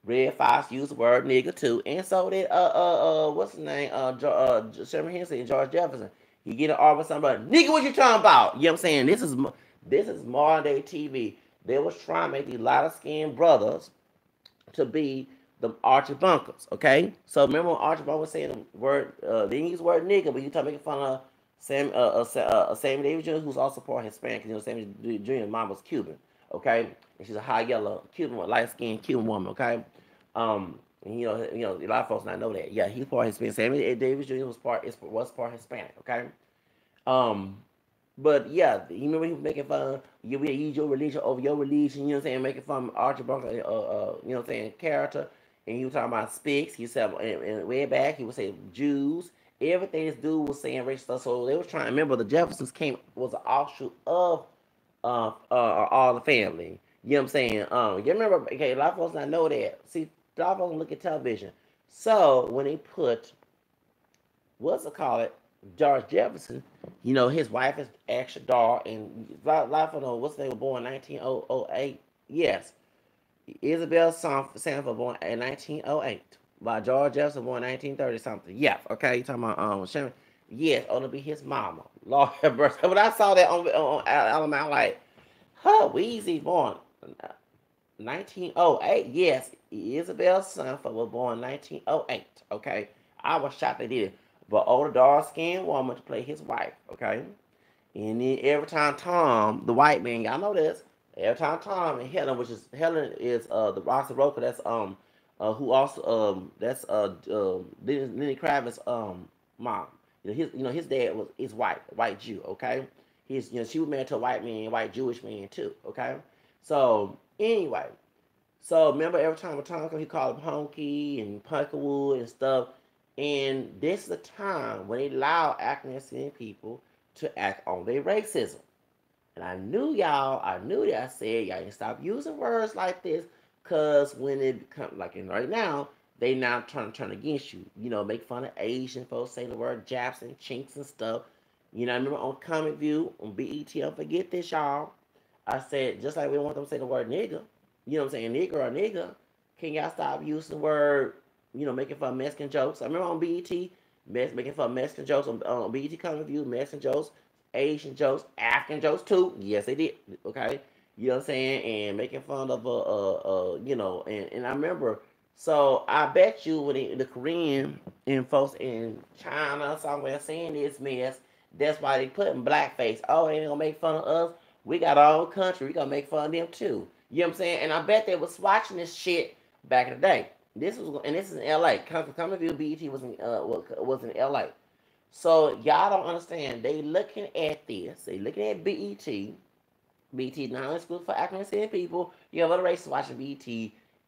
Red Fox used the word nigga too, and so did what's his name? Sherman Hemsley and George Jefferson. He get an argument with somebody, nigga, what you talking about? You know what I'm saying? This is modern day TV. They was trying to make these lighter skinned brothers to be the Archie Bunkers, okay? So remember when Archie Bunker was saying the word, they didn't use the word nigga, but you talking making fun of Sammy Davis Jr., who's also part Hispanic, because Sammy Jr.'s mom was Cuban, okay? And she's a high yellow Cuban, light skinned Cuban woman, okay? And a lot of folks not know that. Yeah, he's part Hispanic. Sammy Davis Jr. was part Hispanic, okay? Um, but yeah, you remember he was making fun. You will use your religion over your religion. You know what I'm saying? Making fun of Archie Bunker, you know what I'm saying? Character, and he was talking about Spicks. He said, and way back, he would say Jews. Everything this dude was saying racist stuff. So they was trying. Remember, the Jeffersons was an offshoot of all the family. You know what I'm saying? You remember? Okay, a lot of folks not know that. See, a lot of folks look at television. So when they put what's it called it, George Jefferson, his wife is actually Dar, and a lot of folks know what's they were born in 1908. Yes, Isabel Sanford born in 1908. By George Jefferson born in 1930 something. Yeah, okay, you talking about Sherman. Yes, ought to be his mama. Lord have mercy. When I saw that on Alabama, I'm like, huh, Weezy born 1908. Yes, Isabel Sanford was born 1908. Okay, I was shocked they did it. But older dark skinned woman to play his wife. Okay, and then every time Tom, the white man, y'all know this. Every time Tom and Helen, which is Helen is the Roxy Roker. That's who also that's Lenny Kravitz's mom. His dad is white Jew. Okay, she was married to a white man, white Jewish man too. Okay, so anyway, so remember every time Tom comes, he called him Honky and Punklewood and stuff. And this is the time when they allow African people to act on their racism. And I knew that I said y'all need to stop using words like this, because when it becomes like in right now, they now trying to turn against you. Make fun of Asian folks, say the word Japs and chinks and stuff. I remember on Comic View, on BET, don't forget this, y'all. I said, just like we don't want them to say the word nigga, you know what I'm saying, nigger or nigga, can y'all stop using the word, making fun of Mexican jokes? I remember on BET, making fun of Mexican jokes, on BET Comic View, Mexican jokes, Asian jokes, African jokes too. Yes, they did. Okay, you know what I'm saying, and making fun of and I remember. So I bet you when the Korean and folks in China somewhere saying this mess, that's why they putting blackface. Oh, they gonna make fun of us. We got our own country. We gonna make fun of them too. You know what I'm saying? And I bet they was watching this shit back in the day. This is in L.A. Come to view BET was in L.A. So y'all don't understand. They looking at this. They looking at BET. BET not only school for African American people. You have other races watching BET,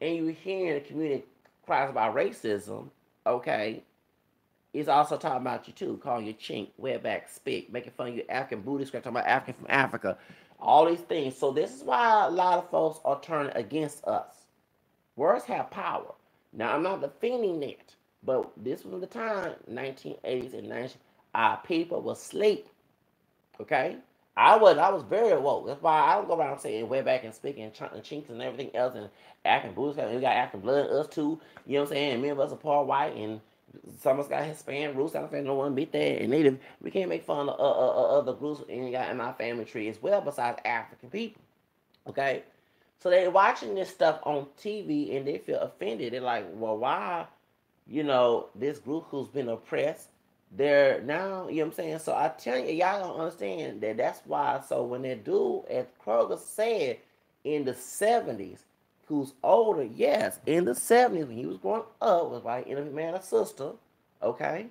and you hearing the community cries about racism. Okay, it's also talking about you too, calling you chink, wetback, spick, making fun of you African booty scratch, talking about African from Africa, all these things. So this is why a lot of folks are turning against us. Words have power. Now I'm not defending it, but this was the time, 1980s and 90s, our people were asleep. Okay, I was very woke. That's why I don't go around saying way back and speaking and chinks and everything else and acting boots. We got acting blood in us too. You know what I'm saying? And many of us are part white and some of us got Hispanic roots. I don't want to admit that. And Native, we can't make fun of other groups in our family tree as well besides African people. Okay, so they're watching this stuff on TV and they feel offended. They're like, well, why? This group who's been oppressed, they're now, you know what I'm saying? So I tell you, y'all don't understand that that's why. So when that dude at Kroger said in the 70s who's older, yes, in the 70s when he was growing up, was like in a man or sister, okay?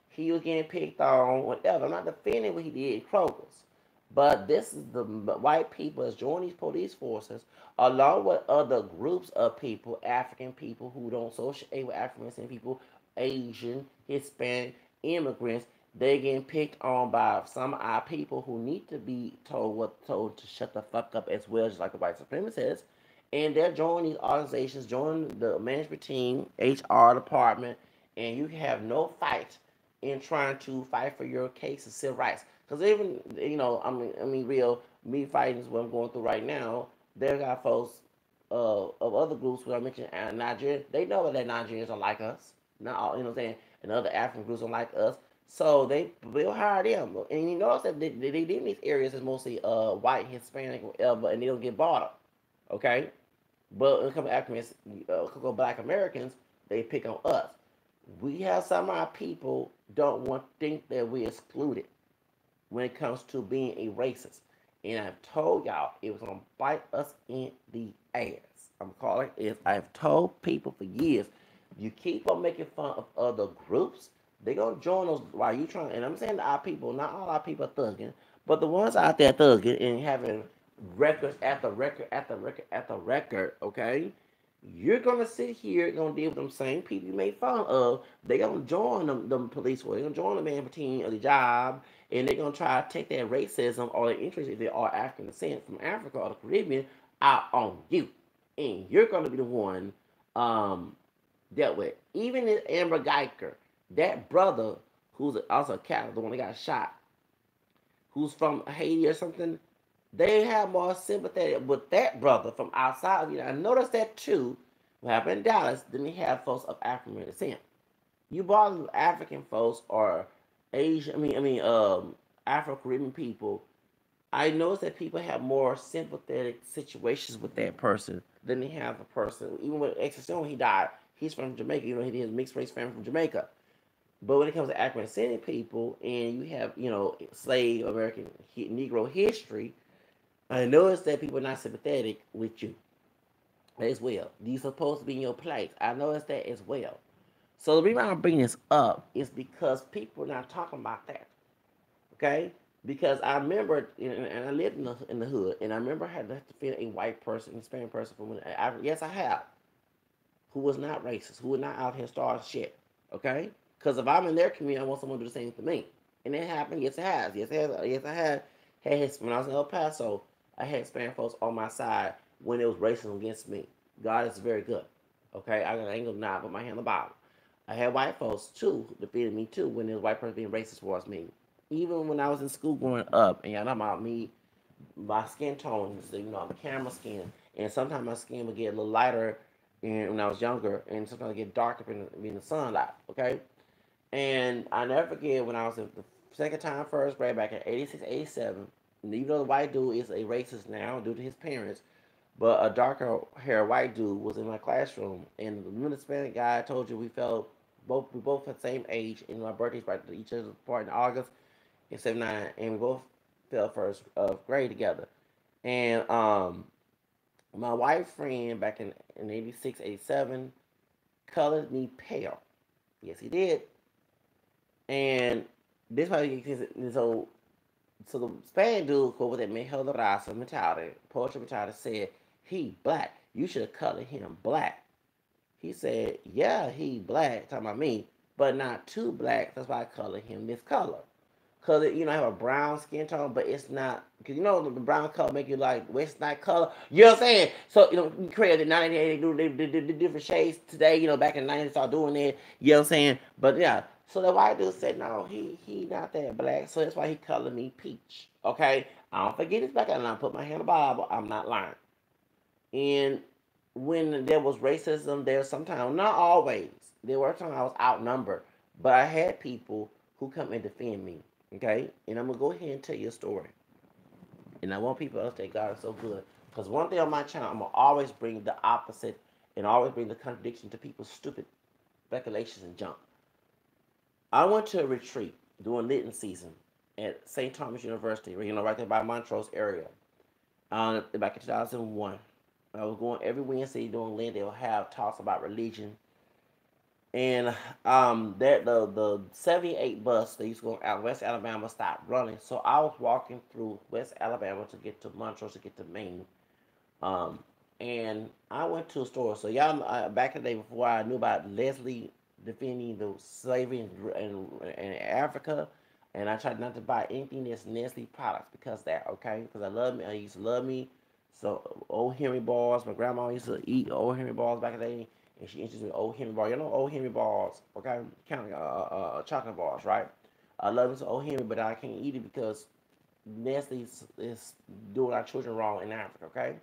He was getting picked on, whatever. I'm not defending what he did in Kroger's. But this is the white people that's joining these police forces, along with other groups of people, African people who don't associate with African American people, Asian, Hispanic, immigrants. They're getting picked on by some of our people who need to be told to shut the fuck up as well, just like the white supremacists. And they're joining these organizations, joining the management team, HR department, and you have no fight in trying to fight for your case of civil rights. Because even real me fighting is what I'm going through right now. There got folks of other groups who I mentioned, Nigeria. They know that Nigerians are like us. Not all, you know what I'm saying. And other African groups are like us. So they will hire them. And you notice that they live in these areas is mostly white, Hispanic, whatever, and they don't get bought up. Okay? But when it comes to Africans, black Americans, they pick on us. We have some of our people don't want to think that we're excluded when it comes to being a racist. And I've told y'all it was gonna bite us in the ass. I'm calling it. I've told people for years, you keep on making fun of other groups, they're gonna join us while you trying. And I'm saying to our people, not all our people are thugging, but the ones out there thugging and having records after record after record after record, okay? You're gonna sit here, gonna deal with them same people you made fun of. They gonna join them police force. They gonna join the man team of the job, and they're gonna try to take that racism or their interest if they are African descent from Africa or the Caribbean out on you, and you're gonna be the one dealt with. Even in Amber Geiger, that brother who's also a Catholic, the one that got shot, who's from Haiti or something, they have more sympathy with that brother from outside of you. I noticed that too. What happened in Dallas, then they have folks of African descent. You bother African folks or Asian, Afro Caribbean people. I noticed that people have more sympathetic situations with that person than they have a person. Even with Exorcist, he died. He's from Jamaica. You know, he has mixed race family from Jamaica. But when it comes to African descended people, and you have slave American Negro history, I noticed that people are not sympathetic with you as well. You're supposed to be in your place. I noticed that as well. So the reason I bring this up is because people are not talking about that. Okay? Because I remember, and I lived in the hood, and I remember I had to defend a white person, Hispanic person from yes, I have, who was not racist, who was not out here starting shit. Okay? Because if I'm in their community, I want someone to do the same to me. And it happened. Yes, it has. Yes, it has. Yes, I had when I was in El Paso, I had Hispanic folks on my side when it was racism against me. God is very good. Okay? I ain't gonna not put my hand on the Bible. I had white folks too who defeated me too when there was white person being racist towards me. Even when I was in school growing up, and y'all know about me, my skin tone, I'm camera skin, and sometimes my skin would get a little lighter when I was younger, and sometimes it get darker in the sunlight. Okay, and I never forget when I was in the second time first grade back in 86, 87. And even though the white dude is a racist now due to his parents, but a darker hair white dude was in my classroom, and the Hispanic guy I told you we both had the same age, and my birthday's right each other's apart in August in '79, and we both fell first grade together. And my white friend back in 86, 87 colored me pale. Yes, he did. And this why so the Spanish dude called with that Mejor de Raza mentality, poetry mentality said, he black. You should have colored him black. He said, yeah, he black, talking about me, but not too black. That's why I colored him this color. Cause I have a brown skin tone, but it's not. Cause the brown color make you like West Night color. You know what I'm saying? So we created 1980, they do the different shades today. Back in the 90s, start doing it. You know what I'm saying? But yeah. So the white dude said, no, he not that black. So that's why he colored me peach. Okay, I don't forget his back, and I put my hand on the Bible. I'm not lying. And when there was racism, there sometimes, not always, there were times I was outnumbered, but I had people who come and defend me. Okay, and I'm gonna go ahead and tell you a story. And I want people to understand God is so good. Because one thing on my channel, I'm gonna always bring the opposite and always bring the contradiction to people's stupid speculations and junk. I went to a retreat during Lenten season at St. Thomas University, right there by Montrose area, back in 2001. I was going every Wednesday during Lent. They'll have talks about religion, and that the 78 bus that used to go out West Alabama stopped running. So I was walking through West Alabama to get to Montrose to get to Maine. Um, and I went to a store. So y'all, back in the day before I knew about Leslie defending the slavery in Africa, and I tried not to buy anything that's Nestle products because that okay, because I love me. I used to love me. So old Henry bars. My grandma used to eat old Henry bars back in the day, and she introduced me to old Henry bars. You know old Henry bars, okay? Kind of chocolate bars, right? I love me some old Henry, but I can't eat it because Nestle is doing our children wrong in Africa, okay?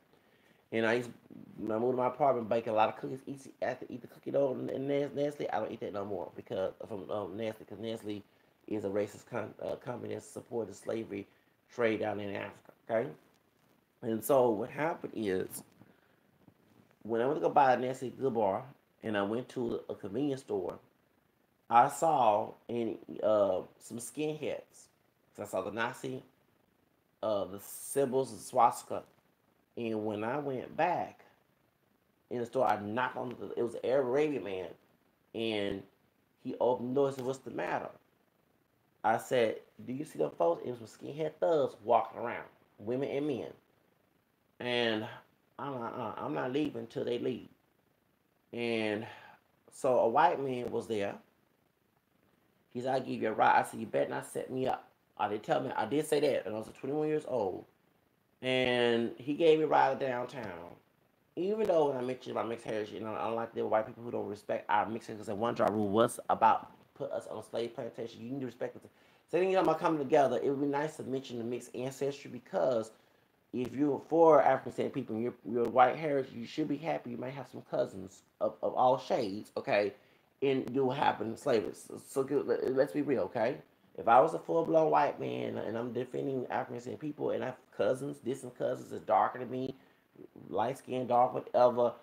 And I used when I moved to my apartment, bake a lot of cookies. After eat the cookie dough and Nestle, I don't eat that no more because from Nestle, because Nestle is a racist company that supported slavery trade down in Africa. Okay, and so what happened is when I went to go buy a Nestle Good Bar, and I went to a convenience store, I saw some skinheads. So I saw the Nazi, the symbols, the swastika, and when I went back in the store. I knocked on it was an Arabian man, and he opened the door and said, "What's the matter?" I said, "Do you see the folks? It was some skinhead thugs walking around, women and men." And I'm not leaving until they leave. And so a white man was there. He said, "I'll give you a ride." I said, "You better not set me up." I did tell me I did say that, and I was 21 years old. And he gave me a ride downtown. Even though when I mentioned my mixed heritage, I don't like the white people who don't respect our mixed heritage. And one job rule was about put us on a slave plantation. You need to respect us. So then, about coming together, it would be nice to mention the mixed ancestry because if you're for African descent people and you're white heritage, you should be happy. You might have some cousins of all shades, okay, and do what happened in slavery. So good, let's be real, okay? If I was a full blown white man and I'm defending African descent people and I have cousins, distant cousins that's darker than me, light skinned, dark, whatever,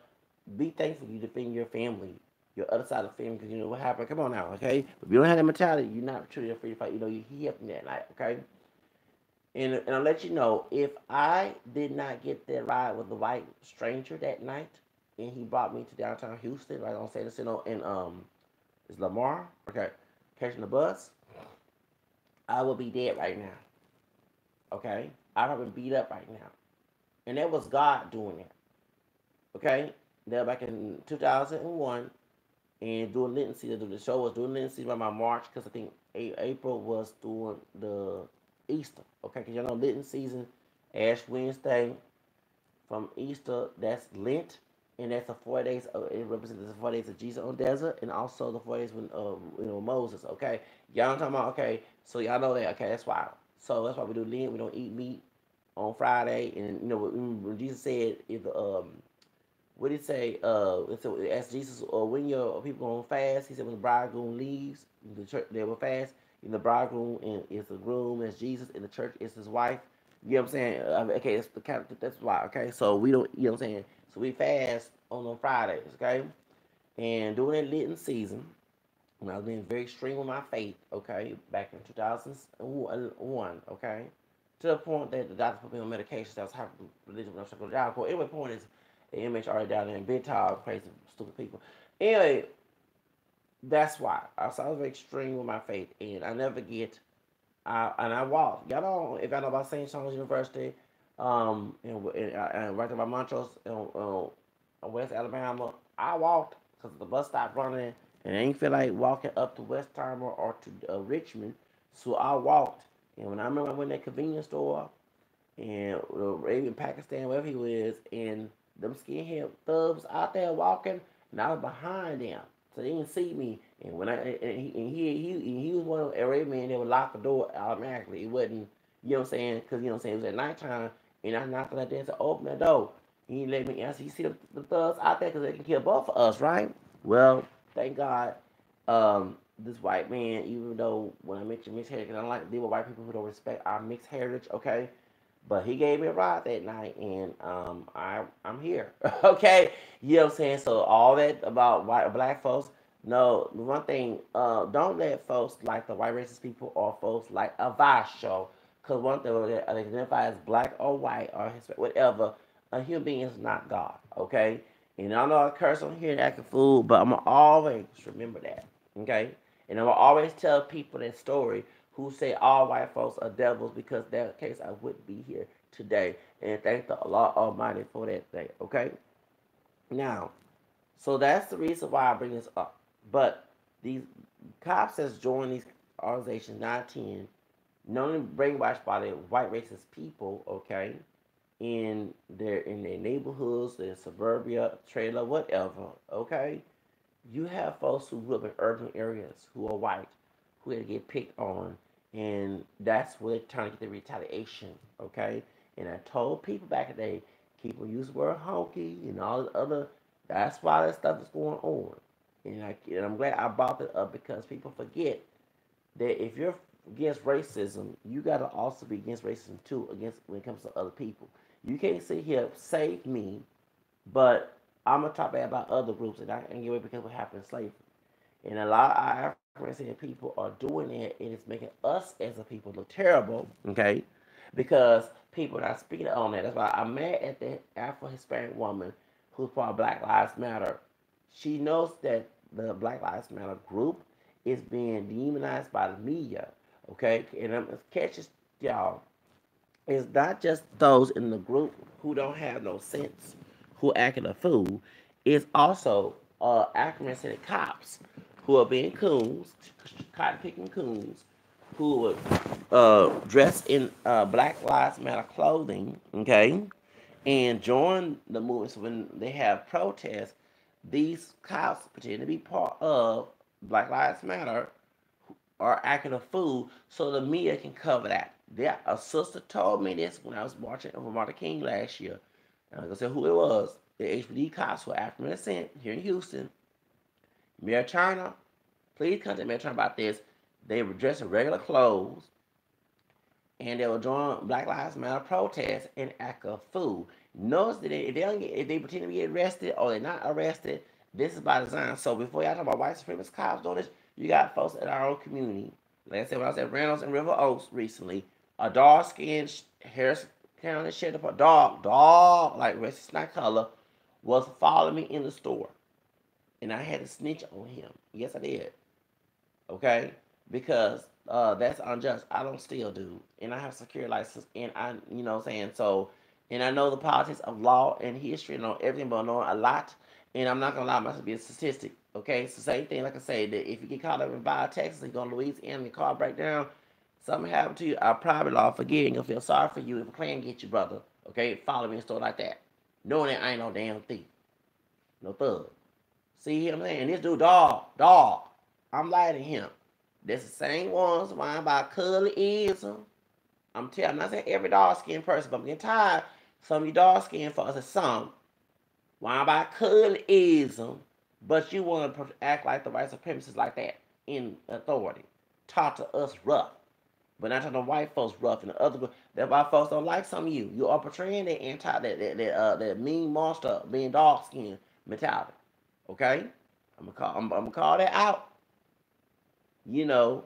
be thankful you defend your family, your other side of the family, because you know what happened. Come on now, okay? If you don't have that mentality, you're not truly free to fight. He helped me that night, okay? And I'll let you know if I did not get that ride with the white stranger that night, and he brought me to downtown Houston, right on San Jacinto, and is Lamar, okay, catching the bus, I would be dead right now, okay? I'd have been beat up right now, and that was God doing it, okay? That back in 2001, and doing Lenten season. The show was doing Lenten season by my March because I think April was doing the Easter. Okay, because y'all know Lenten season, Ash Wednesday from Easter. That's Lent, and that's the 4 days. It represents the 4 days of Jesus on the desert, and also the 4 days when Moses. Okay, y'all talking about okay. So y'all know that. Okay, that's why. So that's why we do Lent. We don't eat meat on Friday, and when Jesus said if what did he say? So asked Jesus, when your people gonna fast? He said, when the bridegroom leaves, the church they will fast. And the bridegroom is the groom, is Jesus, and the church is his wife. You know what I'm saying? Okay, that's the kind of, that's why. Okay, so we don't, you know what I'm saying? So we fast on Fridays, okay? And during that Lenten season, when I was being very extreme with my faith, okay, back in 2001, okay, to the point that the doctor put me on medications that was having religion when I was going to jail. Anyway, point is, the inmates already down there in Big Top, crazy, stupid people. Anyway, that's why. I was very extreme with my faith, and I never get, and I walk. Y'all know, if y'all know about St. John's University, and right there by Montrose, West Alabama, I walked because the bus stopped running, and I ain't feel like walking up to Westheimer or to Richmond, so I walked. And when I remember I went to that convenience store, and Arabian Pakistan, wherever he was, and them skinhead thugs out there walking, and I was behind them, so they didn't see me. And when he was one of the Arabian that would lock the door automatically. It wasn't, you know what I'm saying? Because you know what I'm saying, it was at nighttime, and I knocked on that door and said, "Open the door." He let me answer. You see the thugs out there because they can kill both of us, right? Well, thank God. This white man, even though when I mentioned mixed heritage, I don't like to deal with white people who don't respect our mixed heritage, okay? But he gave me a ride that night, and I'm here. Okay, you know what I'm saying. So all that about white black folks. No, one thing, don't let folks like the white racist people or folks like a Vice show, cause one thing they identify as black or white or Hispanic, whatever. a human being is not God, okay? And I know I curse on here and act a fool, but I'm going to always remember that, okay? And I'm going to always tell people that story who say all white folks are devils, because in that case I wouldn't be here today. And thank the Allah Almighty for that thing, okay? Now, so that's the reason why I bring this up. But these cops that's joined these organizations, 910, known brainwashed by the white racist people, okay, in their neighborhoods, their suburbia, trailer, whatever, okay. You have folks who live in urban areas who are white, who had to get picked on, and that's where they're trying to get the retaliation, okay. And I told people back in the day, people use the word honky and all the other. That's why that stuff is going on, and I'm glad I brought it up because people forget that if you're against racism, you gotta also be against racism too, against when it comes to other people. You can't sit here save me, but I'm gonna talk bad about other groups, and I can get away because what happened in slavery. And a lot of our African people are doing it, and it's making us as a people look terrible. Okay, because people are not speaking on that. That's why I'm mad at the Afro Hispanic woman who's part of Black Lives Matter. She knows that the Black Lives Matter group is being demonized by the media. Okay, and I'm catching y'all. It's not just those in the group who don't have no sense, who acting a fool. It's also African City cops who are being coons, cotton picking coons, who would dress in Black Lives Matter clothing, okay, and join the movements when they have protests. These cops pretend to be part of Black Lives Matter are acting a fool so the media can cover that. There, a sister told me this when I was watching over Martin King last year. And I'm going to say who it was. The HPD cops were African descent here in Houston. Mayor Turner, please contact Mayor Turner about this. They were dressed in regular clothes and they were doing Black Lives Matter protests and act a fool. Notice that if they pretend to be arrested or they're not arrested, this is by design. So before y'all talk about white supremacist cops doing this, you got folks in our own community. Like I said, when I was at Reynolds and River Oaks recently, a dark skinned Harris County Sheriff, a dog, like racist not color, was following me in the store. And I had to snitch on him. Yes, I did. Okay? Because that's unjust. I don't steal, dude. And I have a security license. And I, you know what I'm saying? So, and I know the politics of law and history and know everything, but I know a lot. And I'm not going to allow myself to be a statistic. Okay? It's the same thing, like I say, that if you get caught up in Bio, Texas, and go to Louisiana and your car break down, something happened to you, I'll probably law forgive and feel sorry for you if a clan get you, brother. Okay? Follow me and stuff like that. Knowing that I ain't no damn thief. No thug. See what I'm saying? This dude, dog. I'm lying to him. That's the same ones lying about colorism. I'm telling you, I'm not saying every dark skinned person, but I'm getting tired. Some of you dark skinned folks, and some, lying about colorism, but you want to act like the white supremacists like that in authority. Talk to us rough. But not to the white folks rough and the other group. That white folks don't like some of you. You are portraying that that mean monster being dark skinned mentality. Okay? I'm gonna call that out. You know,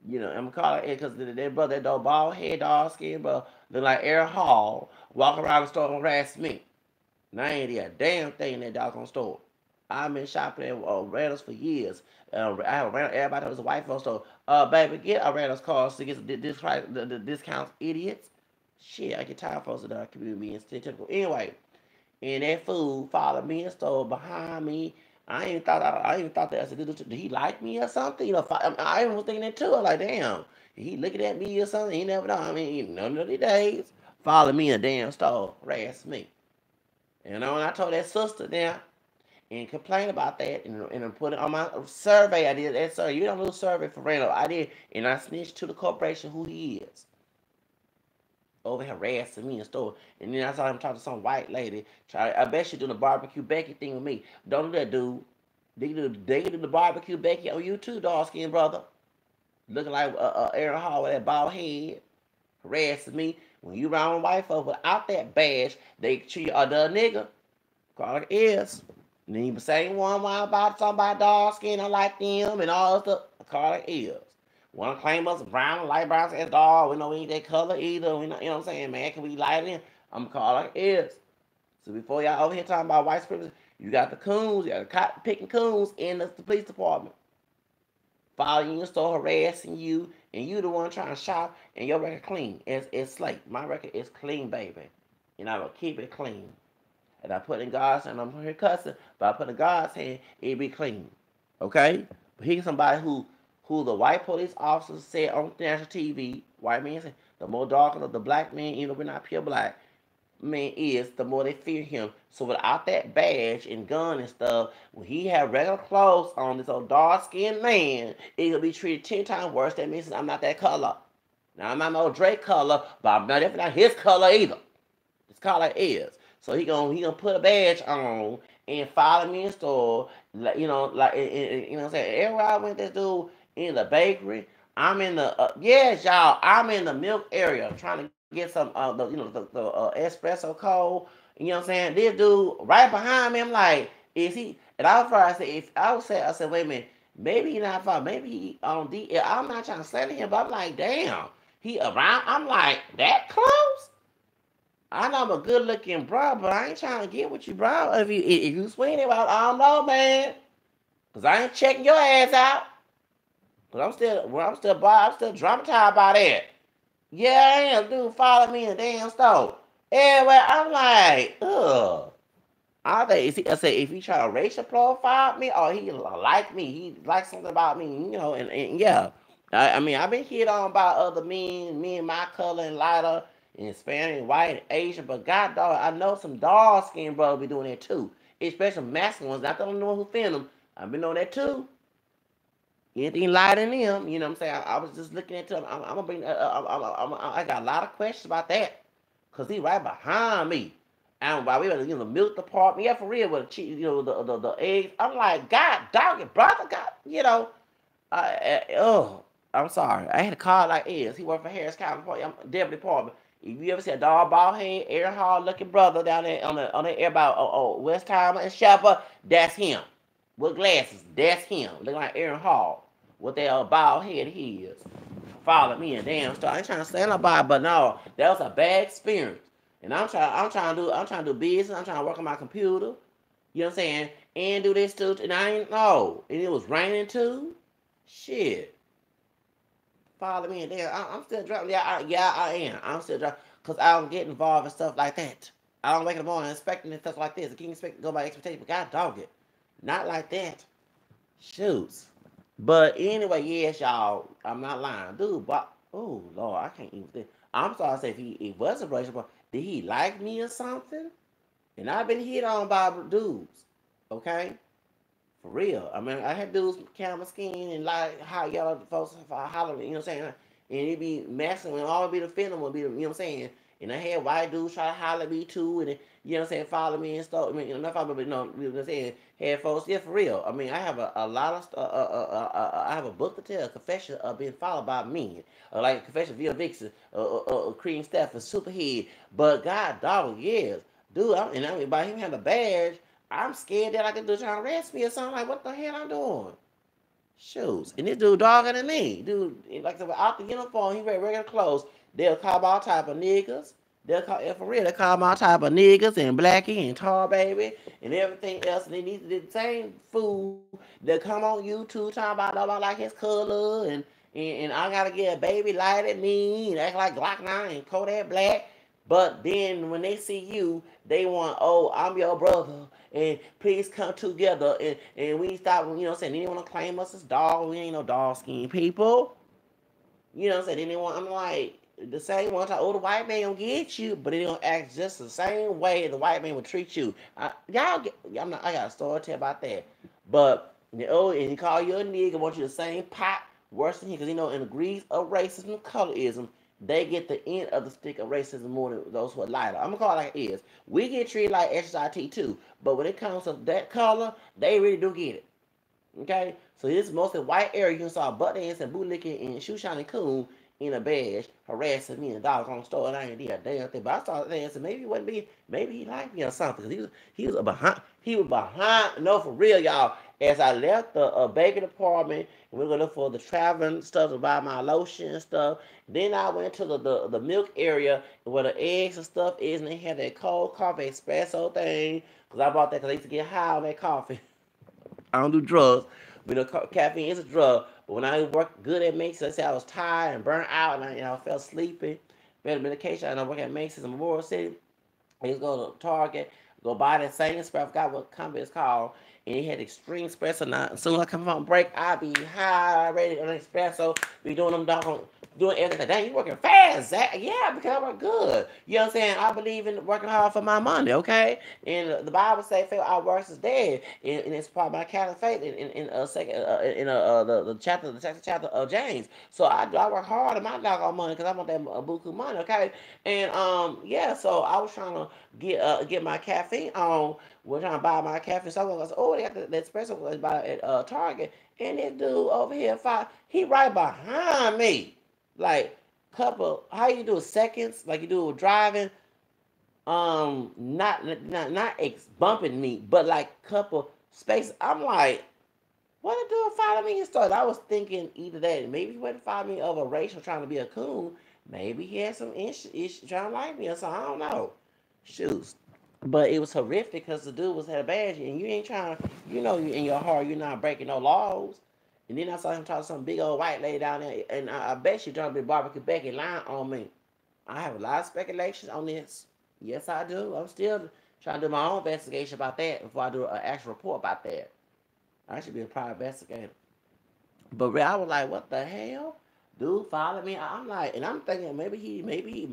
I'm gonna call it because that brother, that dog bald head, dog skin, bro, look like Eric Hall, walk around the store and harass me. And I ain't did a damn thing in that doggone store. I've been shopping at Randall's for years. I have Randall, everybody was a white folks store. Baby, get a Randall's car to get the discounts, idiots. Shit, I get tired of folks in the community being typical. Anyway, and that fool followed me and stole behind me. I even thought that I said, did he like me or something? You know, I even was thinking that too. I'm like, damn, he looking at me or something. He never know. I mean, none of the days followed me in a damn store, harassed me. You know, and I told that sister now and complained about that and put it on my survey. I did that, sir. You don't do a survey for Randall. I did, and I snitched to the corporation who he is over harassing me in the store. And then I saw him talk to some white lady. I bet she doing the barbecue Becky thing with me. Don't do that, dude. They do the barbecue Becky on you too, dog skin brother. Looking like Aaron Hall with that bald head. Harassing me. When you around white folks without that badge, they treat you the nigga. Call it is. And then the same one while about somebody dog skin, I like them and all that stuff. Call it is. Want to claim us brown, light brown as dog. We know we ain't that color either. We know, you know what I'm saying, man? Can we light it in? I'm calling it is. So before y'all over here talking about white supremacy, you got the coons, you got the cotton picking coons in the police department. Following you in the store, harassing you, and you the one trying to shop, and your record clean. It's slate. My record is clean, baby. And I'm going to keep it clean. And I put in God's hand, I'm here cussing, but I put in God's hand, it be clean. Okay? But he's somebody who the white police officers said on national TV, white man said, the more darker the black man, even though we're not pure black, man is, the more they fear him. So without that badge and gun and stuff, when he had regular clothes on, this old dark-skinned man, it'll be treated 10 times worse. That means I'm not that color. Now, I'm not no Drake color, but I'm definitely not his color either. His color is. So he gonna put a badge on and follow me in the store. Like, you know what I'm saying? Everywhere I went, this dude in the bakery. I'm in the yes, y'all. I'm in the milk area trying to get some the espresso cold. You know what I'm saying? This dude right behind me. I'm like, is he? And I was first, I said, wait a minute. Maybe he not far. Maybe he on D. I'm not trying to slander him, but I'm like, damn, he around. I'm like that close. I know I'm a good looking bro, but I ain't trying to get with you, bro. If you swing it, I don't know, man. Cause I ain't checking your ass out. Cause I'm still dramatized by that. Yeah, I am. Dude, follow me in the damn store. Anyway, I'm like, ugh. I say if he try to racial profile me or he like me, he like something about me, and yeah. I mean, I've been hit on by other men my color and lighter, and Hispanic, white, and Asian, but God dog, I know some dark skinned brothers be doing that too. Especially masculine ones. Not the only one who fin them. I've been on that too. Anything lighter than them, you know what I'm saying? I was just looking into them. I'm gonna bring. I got a lot of questions about that, cause he right behind me. And while we were in the milk department, yeah, for real, with the cheese, the eggs. I'm like, God, dog, your brother, God, oh, I'm sorry. I had a car like this. He worked for Harris County Deputy Department. If you ever see a dog bald head, Aaron Hall looking brother down there on the air about West Time and Shepherd, that's him. With glasses, that's him. Looking like Aaron Hall. With that bald head he is. Follow me and damn stuff. I ain't trying to stand up, but no, that was a bad experience. And I'm trying to do business. I'm trying to work on my computer. You know what I'm saying? And do this too. And I ain't know. And it was raining too. Shit. Follow me and damn. I'm still driving. Yeah, I am. I'm still driving because I don't get involved in stuff like that. I don't wake in the morning expecting stuff like this. I can't expect to go by expectation, but God dog it. Not like that. Shoots. But anyway, yes, y'all. I'm not lying, dude. But oh Lord, I can't even think. I'm sorry to say if he was a relationship, did he like me or something? And I've been hit on by dudes. Okay? For real. I mean, I had dudes with camera skin and like how y'all folks hollering, you know what I'm saying? And it be messing and all be the film would be, you know what I'm saying? And I had white dudes try to holler at me too, and you know what I'm saying, follow me and stuff. I mean, not follow me, but no, you know what I'm saying? Had folks, yeah, for real. I mean, I have a lot of I have a book to tell, a confession of being followed by men, like confession via Vixen, Cream Steph, and Superhead. But God, dog, yes, dude. I mean, by him having a badge, I'm scared that I could do trying to arrest me or something. Like, what the hell I'm doing? Shoes. And this dude dogger than me. Dude, like out the uniform, he wear regular clothes. They'll call all type of niggas. They'll call, for real, they call all type of niggas and blackie and tar baby and everything else. And they need the same food that come on YouTube talking about nobody like his color and I gotta get a baby light at me and act like Glock 9 and Kodak Black. But then when they see you, they want, oh, I'm your brother, and please come together, and we stop, you know what I'm saying? They didn't want to claim us as dog. We ain't no dog skin people. You know what I'm saying? They didn't want, I'm like, the same one time, oh, the white man gonna get you, but they don't act just the same way the white man would treat you. I got a story to tell about that. But, and he call you a nigga, want you the same pot, worse than him, because in the degrees of racism and colorism, they get the end of the stick of racism more than those who are lighter. I'm gonna call it like it is. We get treated like SIT too, but when it comes to that color, they really do get it. Okay, so this is mostly white area. You can saw butt dance and bootlicking and shoe shining coon in a badge harassing me in a doggone store, and I ain't did a damn thing. But I started thinking, maybe he wasn't being, maybe he liked me or something. Cause he was behind. No, for real, y'all. As I left the baby department, and we were gonna look for the traveling stuff to buy my lotion and stuff. Then I went to the milk area where the eggs and stuff is, and they had that cold coffee espresso thing. Cause I bought that because I used to get high on that coffee. I don't do drugs. But caffeine is a drug. But when I work good at Macy's, let's say I was tired and burnt out and I felt sleepy, better medication. And I work at Macy's in Memorial City. I used to go to Target, go buy that same espresso. I forgot what company it's called. And he had extreme espresso. Now, as soon as I come from break, I be high, ready on espresso. Be doing them doggone, doing everything. Dang, you working fast, Zach. Yeah, because I work good. You know what I'm saying? I believe in working hard for my money, okay? And the Bible say, faith our works is dead. And it's part of my Catholic faith in a second, the second chapter of James. So I work hard on my doggone money because I want that buku money, okay? And yeah, so I was trying to get my caffeine on. We're trying to buy my caffeine. So I was, oh, they got the espresso was by at Target, and this dude over here, he right behind me, like couple. How you do seconds, like you do with driving. Not bumping me, but like couple space. I'm like, what did dude follow me and started? I was thinking either that, maybe he wasn't following me of a racial trying to be a coon. Maybe he had some issues trying to like me or something. I don't know. Shoes. But it was horrific because the dude had a badge and you ain't trying, in your heart, you're not breaking no laws. And then I saw him talk to some big old white lady down there, and I bet she trying to be barbecue Becky lying on me. I have a lot of speculations on this. Yes, I do. I'm still trying to do my own investigation about that before I do an actual report about that. I should be a private investigator. But I was like, what the hell? Dude followed me. I'm like, and I'm thinking maybe maybe he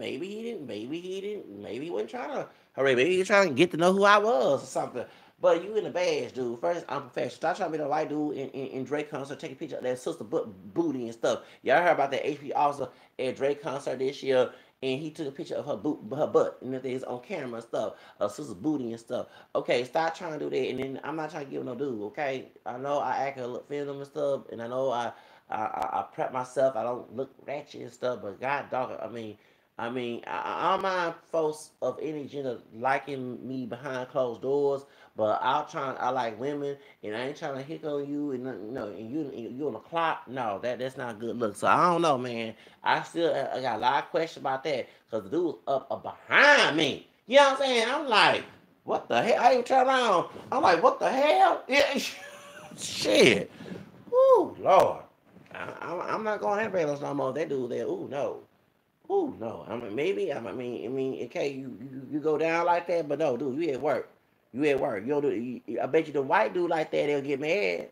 wasn't trying to hurry. Maybe he was trying to get to know who I was or something. But you in the badge, dude. First, I'm professional. Stop trying to be the white dude in Drake concert, taking picture of that sister booty and stuff. Y'all heard about that HP officer at Drake concert this year, and he took a picture of her butt, and it is on camera and stuff, her sister's booty and stuff. Okay, stop trying to do that. And then I'm not trying to give no dude. Okay, I know I act a little film and stuff, and I know I prep myself. I don't look ratchet and stuff, but God dog, I don't mind folks of any gender liking me behind closed doors, but I like women, and I ain't trying to hit on you, and you on the clock. No, that's not good look. So I don't know, man. I got a lot of questions about that because the dude was up behind me. You know what I'm saying? I'm like, what the hell? I ain't turn around. I'm like, what the hell? Yeah, shit. Ooh, Lord. I'm not going to have no more. That dude there. Ooh, no. Ooh, no. Maybe. Okay, you go down like that, but no, dude, you at work. You at work. You don't I bet you the white dude like that, they'll get mad.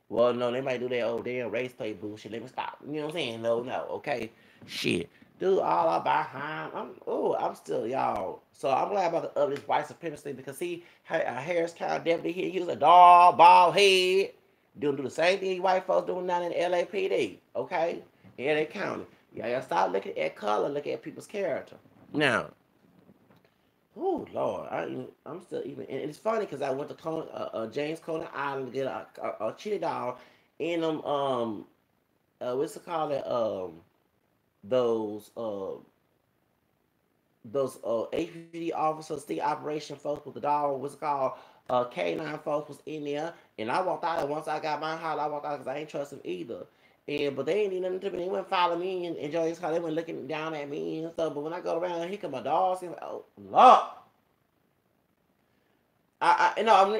Well, no, they might do that old damn race play bullshit. Let me stop. You know what I'm saying? No, okay. Shit. Dude, all up behind. I'm still, y'all. So I'm glad about the this white supremacy because see, Harris County deputy here, he was a dog, bald head. Do the same thing white folks doing down in the LAPD. Okay? In LA County. Y'all stop looking at color, look at people's character. Now, oh Lord, I'm still even, and it's funny because I went to James Coney Island to get a chili dog in them what's it called it those HPD officers, the operation folks with the dog, what's it called K9 folks was in there, and I walked out. And once I got my house, I walked out because I ain't trust them either. But they ain't need nothing to me. They wouldn't follow me and enjoy his car. They went looking down at me and stuff. But when I go around, here come my dogs. And like, oh Lord.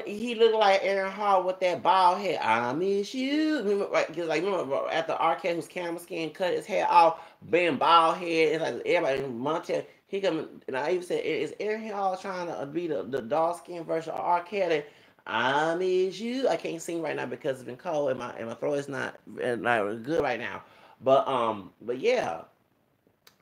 He looked like Aaron Hall with that bald head. I miss you. Remember after Arquette, whose camera skin cut his hair off, being bald head. It's like everybody in Montana. He come and I even said, is Aaron Hall trying to be the dark skin version of Arquette? I miss you. I can't sing right now because it's been cold and my throat is not good right now. But yeah,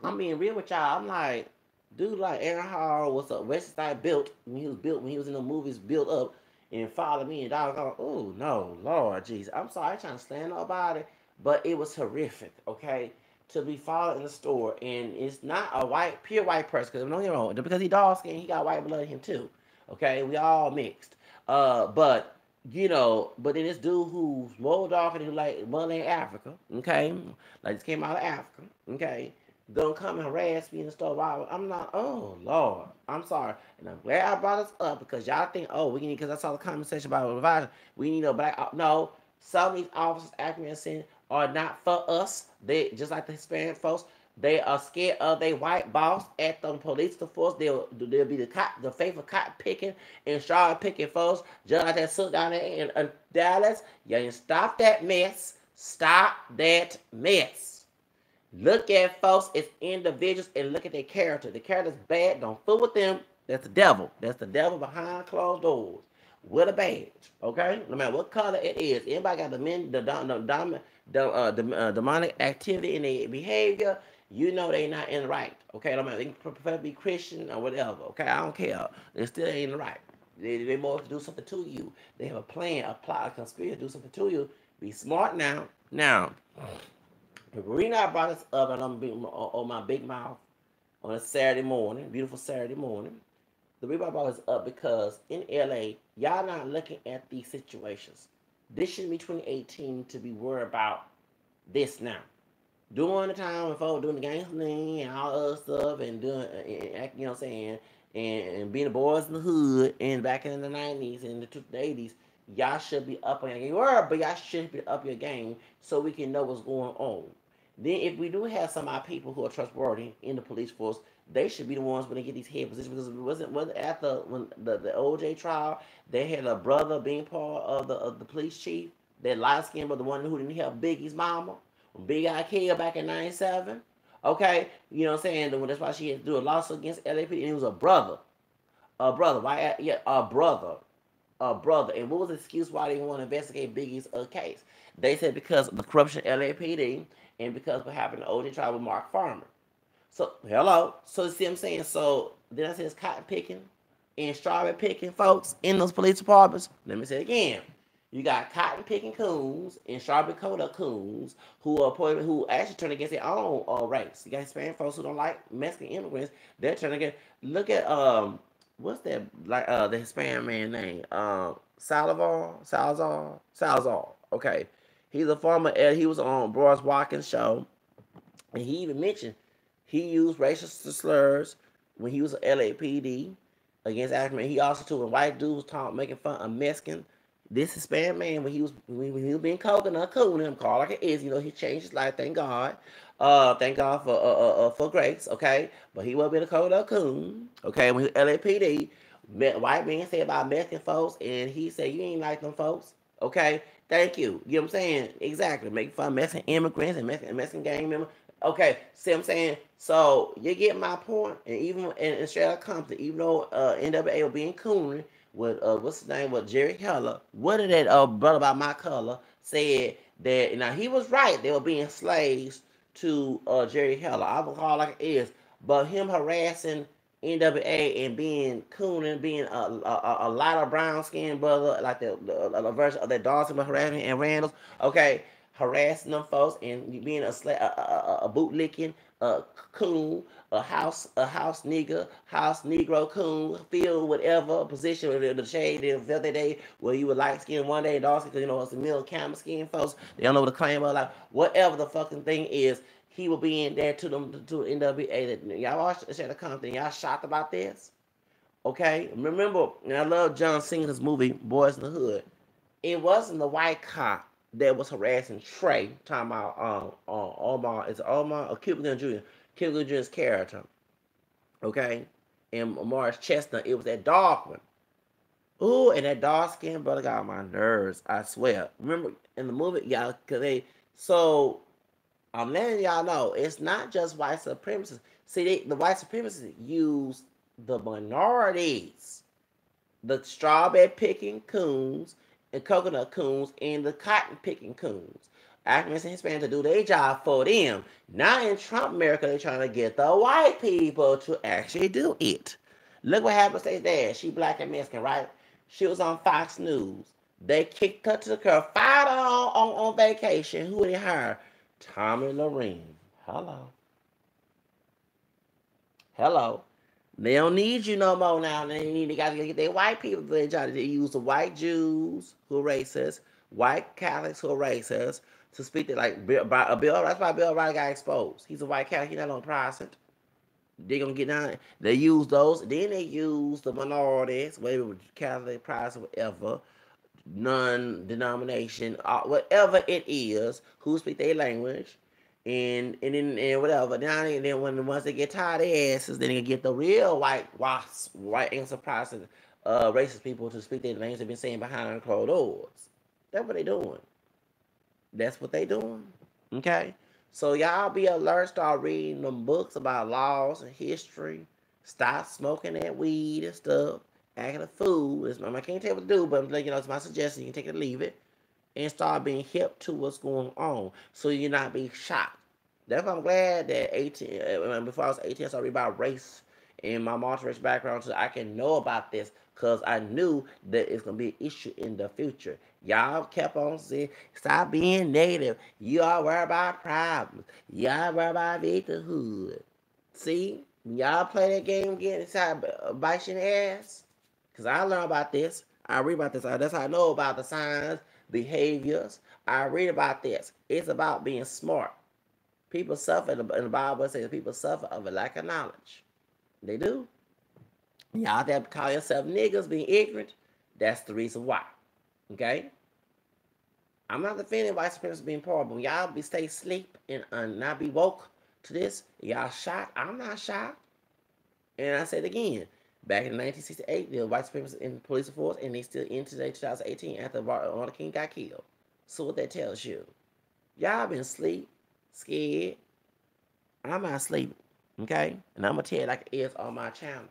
I'm being real with y'all. I'm like, dude, like Aaron Hall was a West Side built when he was in the movies built up and followed me and dog. Oh no, Lord Jesus. I'm sorry, I ain't trying to stand nobody, but it was horrific. Okay, to be followed in the store and it's not a pure white person because don't get me wrong, because he dog skin, he got white blood in him too. Okay, we all mixed. But you know, but then this dude who's more darker than like mother in Africa, okay, like just came out of Africa, okay, gonna come and harass me and stuff. I'm not. Oh Lord, I'm sorry, and I'm glad I brought this up because y'all think, oh, we need because I saw the comment section about revision. We need a black. No, some of these officers acting are not for us. They just like the Hispanic folks. They are scared of their white boss at the police force. They'll be the faithful cotton picking and straw picking folks. Just like that sit down there in Dallas. You stop that mess. Stop that mess. Look at folks as individuals and look at their character. The character's bad. Don't fool with them. That's the devil. That's the devil behind closed doors with a badge. Okay, no matter what color it is. Anybody got demonic activity in their behavior? You know they not in the right. Okay, no matter they prefer to be Christian or whatever. Okay, I don't care. They still ain't in the right. They more to do something to you. They have a plan, a plot, a conspiracy to do something to you. Be smart now. Now, the reason I brought this up and I'm on my big mouth on a Saturday morning, beautiful Saturday morning. The reason I brought this up because in LA, y'all not looking at these situations. This shouldn't be 2018 to be worried about this now. During the time when folks doing the gangster thing and all other stuff and doing, you know what I'm saying, and being the boys in the hood and back in the 90s and the 80s, y'all should be up on your game. But y'all should be up your game so we can know what's going on. Then if we do have some of our people who are trustworthy in the police force, they should be the ones when they get these head positions because it wasn't after when the OJ trial, they had a brother being part of the police chief, that light skinned brother, the one who didn't help Biggie's mama. Big got killed back in '97. Okay, you know what I'm saying? That's why she had to do a lawsuit against LAPD. And it was a brother. Why? Yeah, a brother. And what was the excuse why they didn't want to investigate Biggie's case? They said because of the corruption at LAPD and because of what happened to OJ trial with Mark Farmer. So, hello. So, you see what I'm saying? So, then I said it's cotton picking and strawberry picking folks in those police departments. Let me say it again. You got cotton picking coons and strawberry coda coons who actually turn against their own race. You got Hispanic folks who don't like Mexican immigrants. They're turning against. Look at what's that like the Hispanic man name? Salazar. Okay, he's a former. He was on Boris Watkins' show, and he even mentioned he used racial slurs when he was at LAPD against African. He also too when white dudes making fun of Mexican. This Hispanic man when he was being coconut cool him called like it is, you know, he changed his life. Thank God. Thank God for grace. Okay, but he was being a coconut coon. Okay, when he was LAPD, white man said about Mexican folks, and he said you ain't like them folks. Okay, thank you. You know what I'm saying? Exactly. Making fun of Mexican immigrants and Mexican gang members. Okay, see what I'm saying? So you get my point. And even in Straight Compton, even though NWA was being coon with what's his name with Jerry Heller, what did that brother about my color said that now he was right, they were being slaves to Jerry Heller. I would call it like it is. But him harassing NWA and being coon and being a lighter brown skinned brother, like the version of that Dawson harassing and Randall, okay, harassing them folks and being a bootlicking coon, a house nigga, house negro coon, feel whatever position with the shade the other day where you were light skinned one day, dark skin, because you know it's the middle camera skin folks. They don't know what to claim of, like whatever the fucking thing is. He will be in there to them to NWA. That y'all watched the Compton. Y'all shocked about this? Okay, remember, and I love John Cena's movie Boys in the Hood. It wasn't the white cop that was harassing Trey. Talking about Omar. It's Omar or Cuba Gooding Jr. Cuba Gooding Jr.'s character. Okay, and Morris Chestnut. It was that dark one. Ooh, and that dark skinned brother got on my nerves. I swear. Remember in the movie, y'all, cause so. I'm letting y'all know it's not just white supremacists. See, the white supremacists use the minorities, the strawberry picking coons and coconut coons and the cotton picking coons. Africans and Hispanics to do their job for them. Now in Trump America, they're trying to get the white people to actually do it. Look what happened to Dad. She black and Mexican, right? She was on Fox News. They kicked her to the curb, fired her on vacation. Who did they hire? Tommy Lorene. Hello. They don't need you no more now. They got to get their white people. They try to use the white Jews who are racist, white Catholics who are racist to speak to like Bill. That's why Bill O'Reilly got exposed. He's a white Catholic. He's not on Protestant. They're gonna get down. They use those. Then they use the minorities, whether it was Catholic, Protestant, whatever, non-denomination, whatever it is, who speak their language, and whatever. Now and then when once they get tired of their asses, then they get the real white wasps, white and Protestant, racist people to speak their language they've been saying behind closed doors. That's what they doing. That's what they doing. Okay? So y'all be alert, start reading them books about laws and history. Stop smoking that weed and stuff. Acting a fool. I can't tell you what to do, but I'm letting you know it's my suggestion. You can take it or leave it. And start being hip to what's going on so you're not being shocked. That's why I'm glad that 18, before I was 18, I started reading about race and my multiracial background so I can know about this because I knew that it's going to be an issue in the future. Y'all kept on saying, stop being negative. You all worry about problems. Y'all worry about victimhood. See? Y'all play that game again inside bite your ass. Because I learned about this. I read about this. That's how I know about the signs, behaviors. I read about this. It's about being smart. People suffer, and the Bible says people suffer of a lack of knowledge. They do. Y'all that call yourself niggas being ignorant, that's the reason why. Okay? I'm not defending white supremacy being poor, but when y'all stay asleep and not be woke to this, y'all shocked. I'm not shocked. And I said again, back in 1968, the white supremacists in the police force, and they still in today, 2018, after Martin Luther King got killed. So what that tells you, y'all been asleep, scared. I'm not sleeping, okay? And I'm gonna tell you like it is on my channel,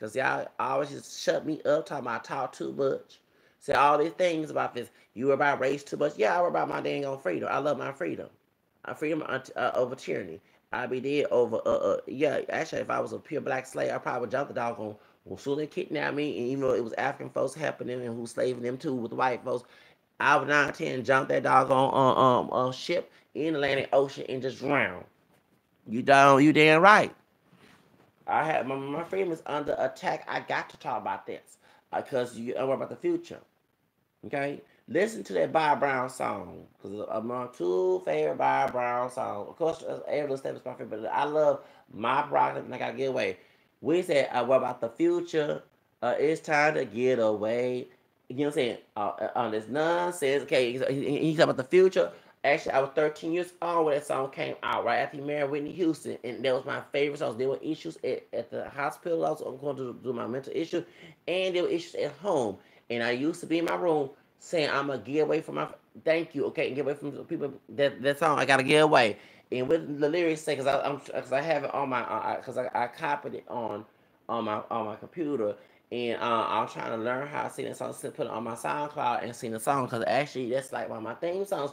cause y'all always just shut me up, talking about I talk too much, say all these things about this. You worry about race too much. Yeah, I worry about my dang on freedom. I love my freedom. Freedom over tyranny. I'd be dead over yeah. Actually, if I was a pure black slave, I probably would jump the dog on. Well, soon they kidnapped me, and even though it was African folks helping them and who slaving them too with the white folks, I would not intend to jump that dog on ship in the Atlantic Ocean and just drown. You don't. You damn right. I have my freedom is under attack. I got to talk about this because you worry about the future. Okay, listen to that Bob Brown song because I'm my two favorite Bob Brown songs. Of course, Aerial Step is my favorite, but I love My Prerogative and I Gotta Get Away. We said, what about the future? It's time to get away. You know what I'm saying? On this nonsense. Okay, he's talking about the future. Actually, I was 13 years old when that song came out, right after he married Whitney Houston. And that was my favorite song. There were issues at the hospital. I was going to do my mental issue. And there were issues at home. And I used to be in my room saying, I'm going to get away from my... Thank you, okay? Get away from the people. That song, I got to get away. And with the lyrics say, because I have it on my... Because I copied it on my computer. And I'm trying to learn how to sing that song, put it on my SoundCloud and sing the song. Because actually, that's like one of my theme songs.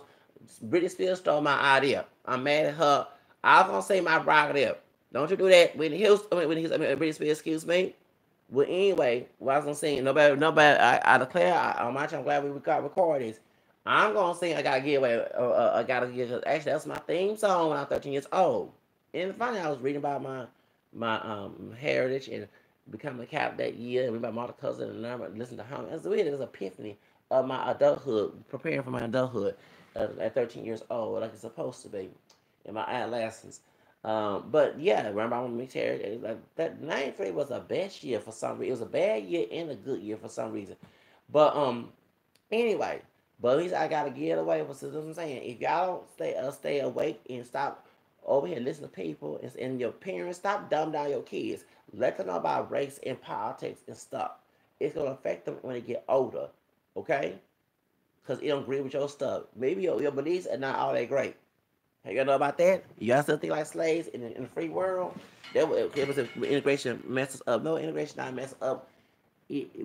Britney Spears stole my idea. I'm mad at her. I was gonna say my prerogative. Don't you do that, Whitney Houston? Britney Spears, excuse me. Well, anyway, what I was gonna say, nobody. I declare on my channel. I'm glad we got recordings. I'm gonna sing. I gotta give away. I gotta give. Actually, that's my theme song when I was 13 years old. And finally, I was reading about my heritage and becoming a Catholic that year, and read about Martha Cousin and learn, listen to him. It was an epiphany of my adulthood, preparing for my adulthood at 13 years old, like it's supposed to be in my adolescence. But yeah, remember I want to mix heritage. Like that 93 was a best year for some reason. It was a bad year and a good year for some reason. But anyway, but at least I gotta get away with what I'm saying. If y'all don't stay awake and stop over here listen to people and your parents, stop dumbing down your kids. Let them know about race and politics and stuff. It's gonna affect them when they get older. Okay? Because it don't agree with your stuff. Maybe your beliefs are not all that great. You know about that? Y'all still think like slaves in the free world? It was integration messes up. No, integration not mess up.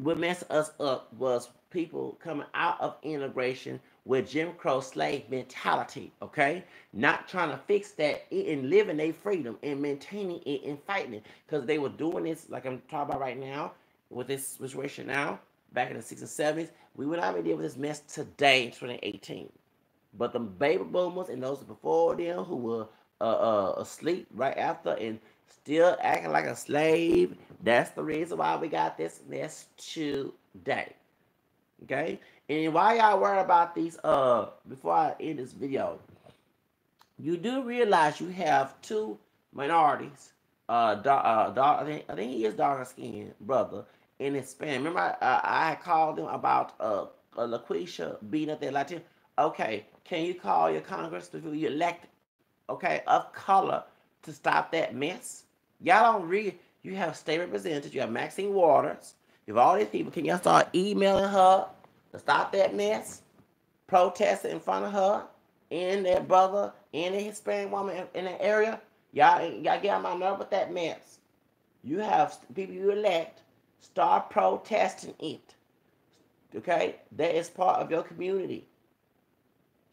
What messed us up was people coming out of integration with Jim Crow slave mentality, okay? Not trying to fix that and living their freedom and maintaining it and fighting it. Because they were doing this, like I'm talking about right now, with this situation now, back in the 60s and 70s. We would not be dealing with this mess today in 2018. But the baby boomers and those before them who were asleep right after and Still acting like a slave. That's the reason why we got this mess today. Okay? And why y'all worried about these, before I end this video, you do realize you have two minorities. I think he is darker skinned brother in Hispanic. Remember, I called him about LaQuisha beating up that Latino. Okay, can you call your Congress before you elect, okay, of color to stop that mess? Y'all don't read. You have state representatives. You have Maxine Waters. You have all these people. Can y'all start emailing her to stop that mess? Protesting in front of her and that brother and the Hispanic woman in that area. Y'all get on my nerve with that mess. You have people you elect start protesting it. Okay? That is part of your community.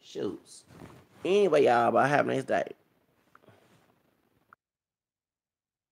Shoots. Anyway, y'all, have a nice day.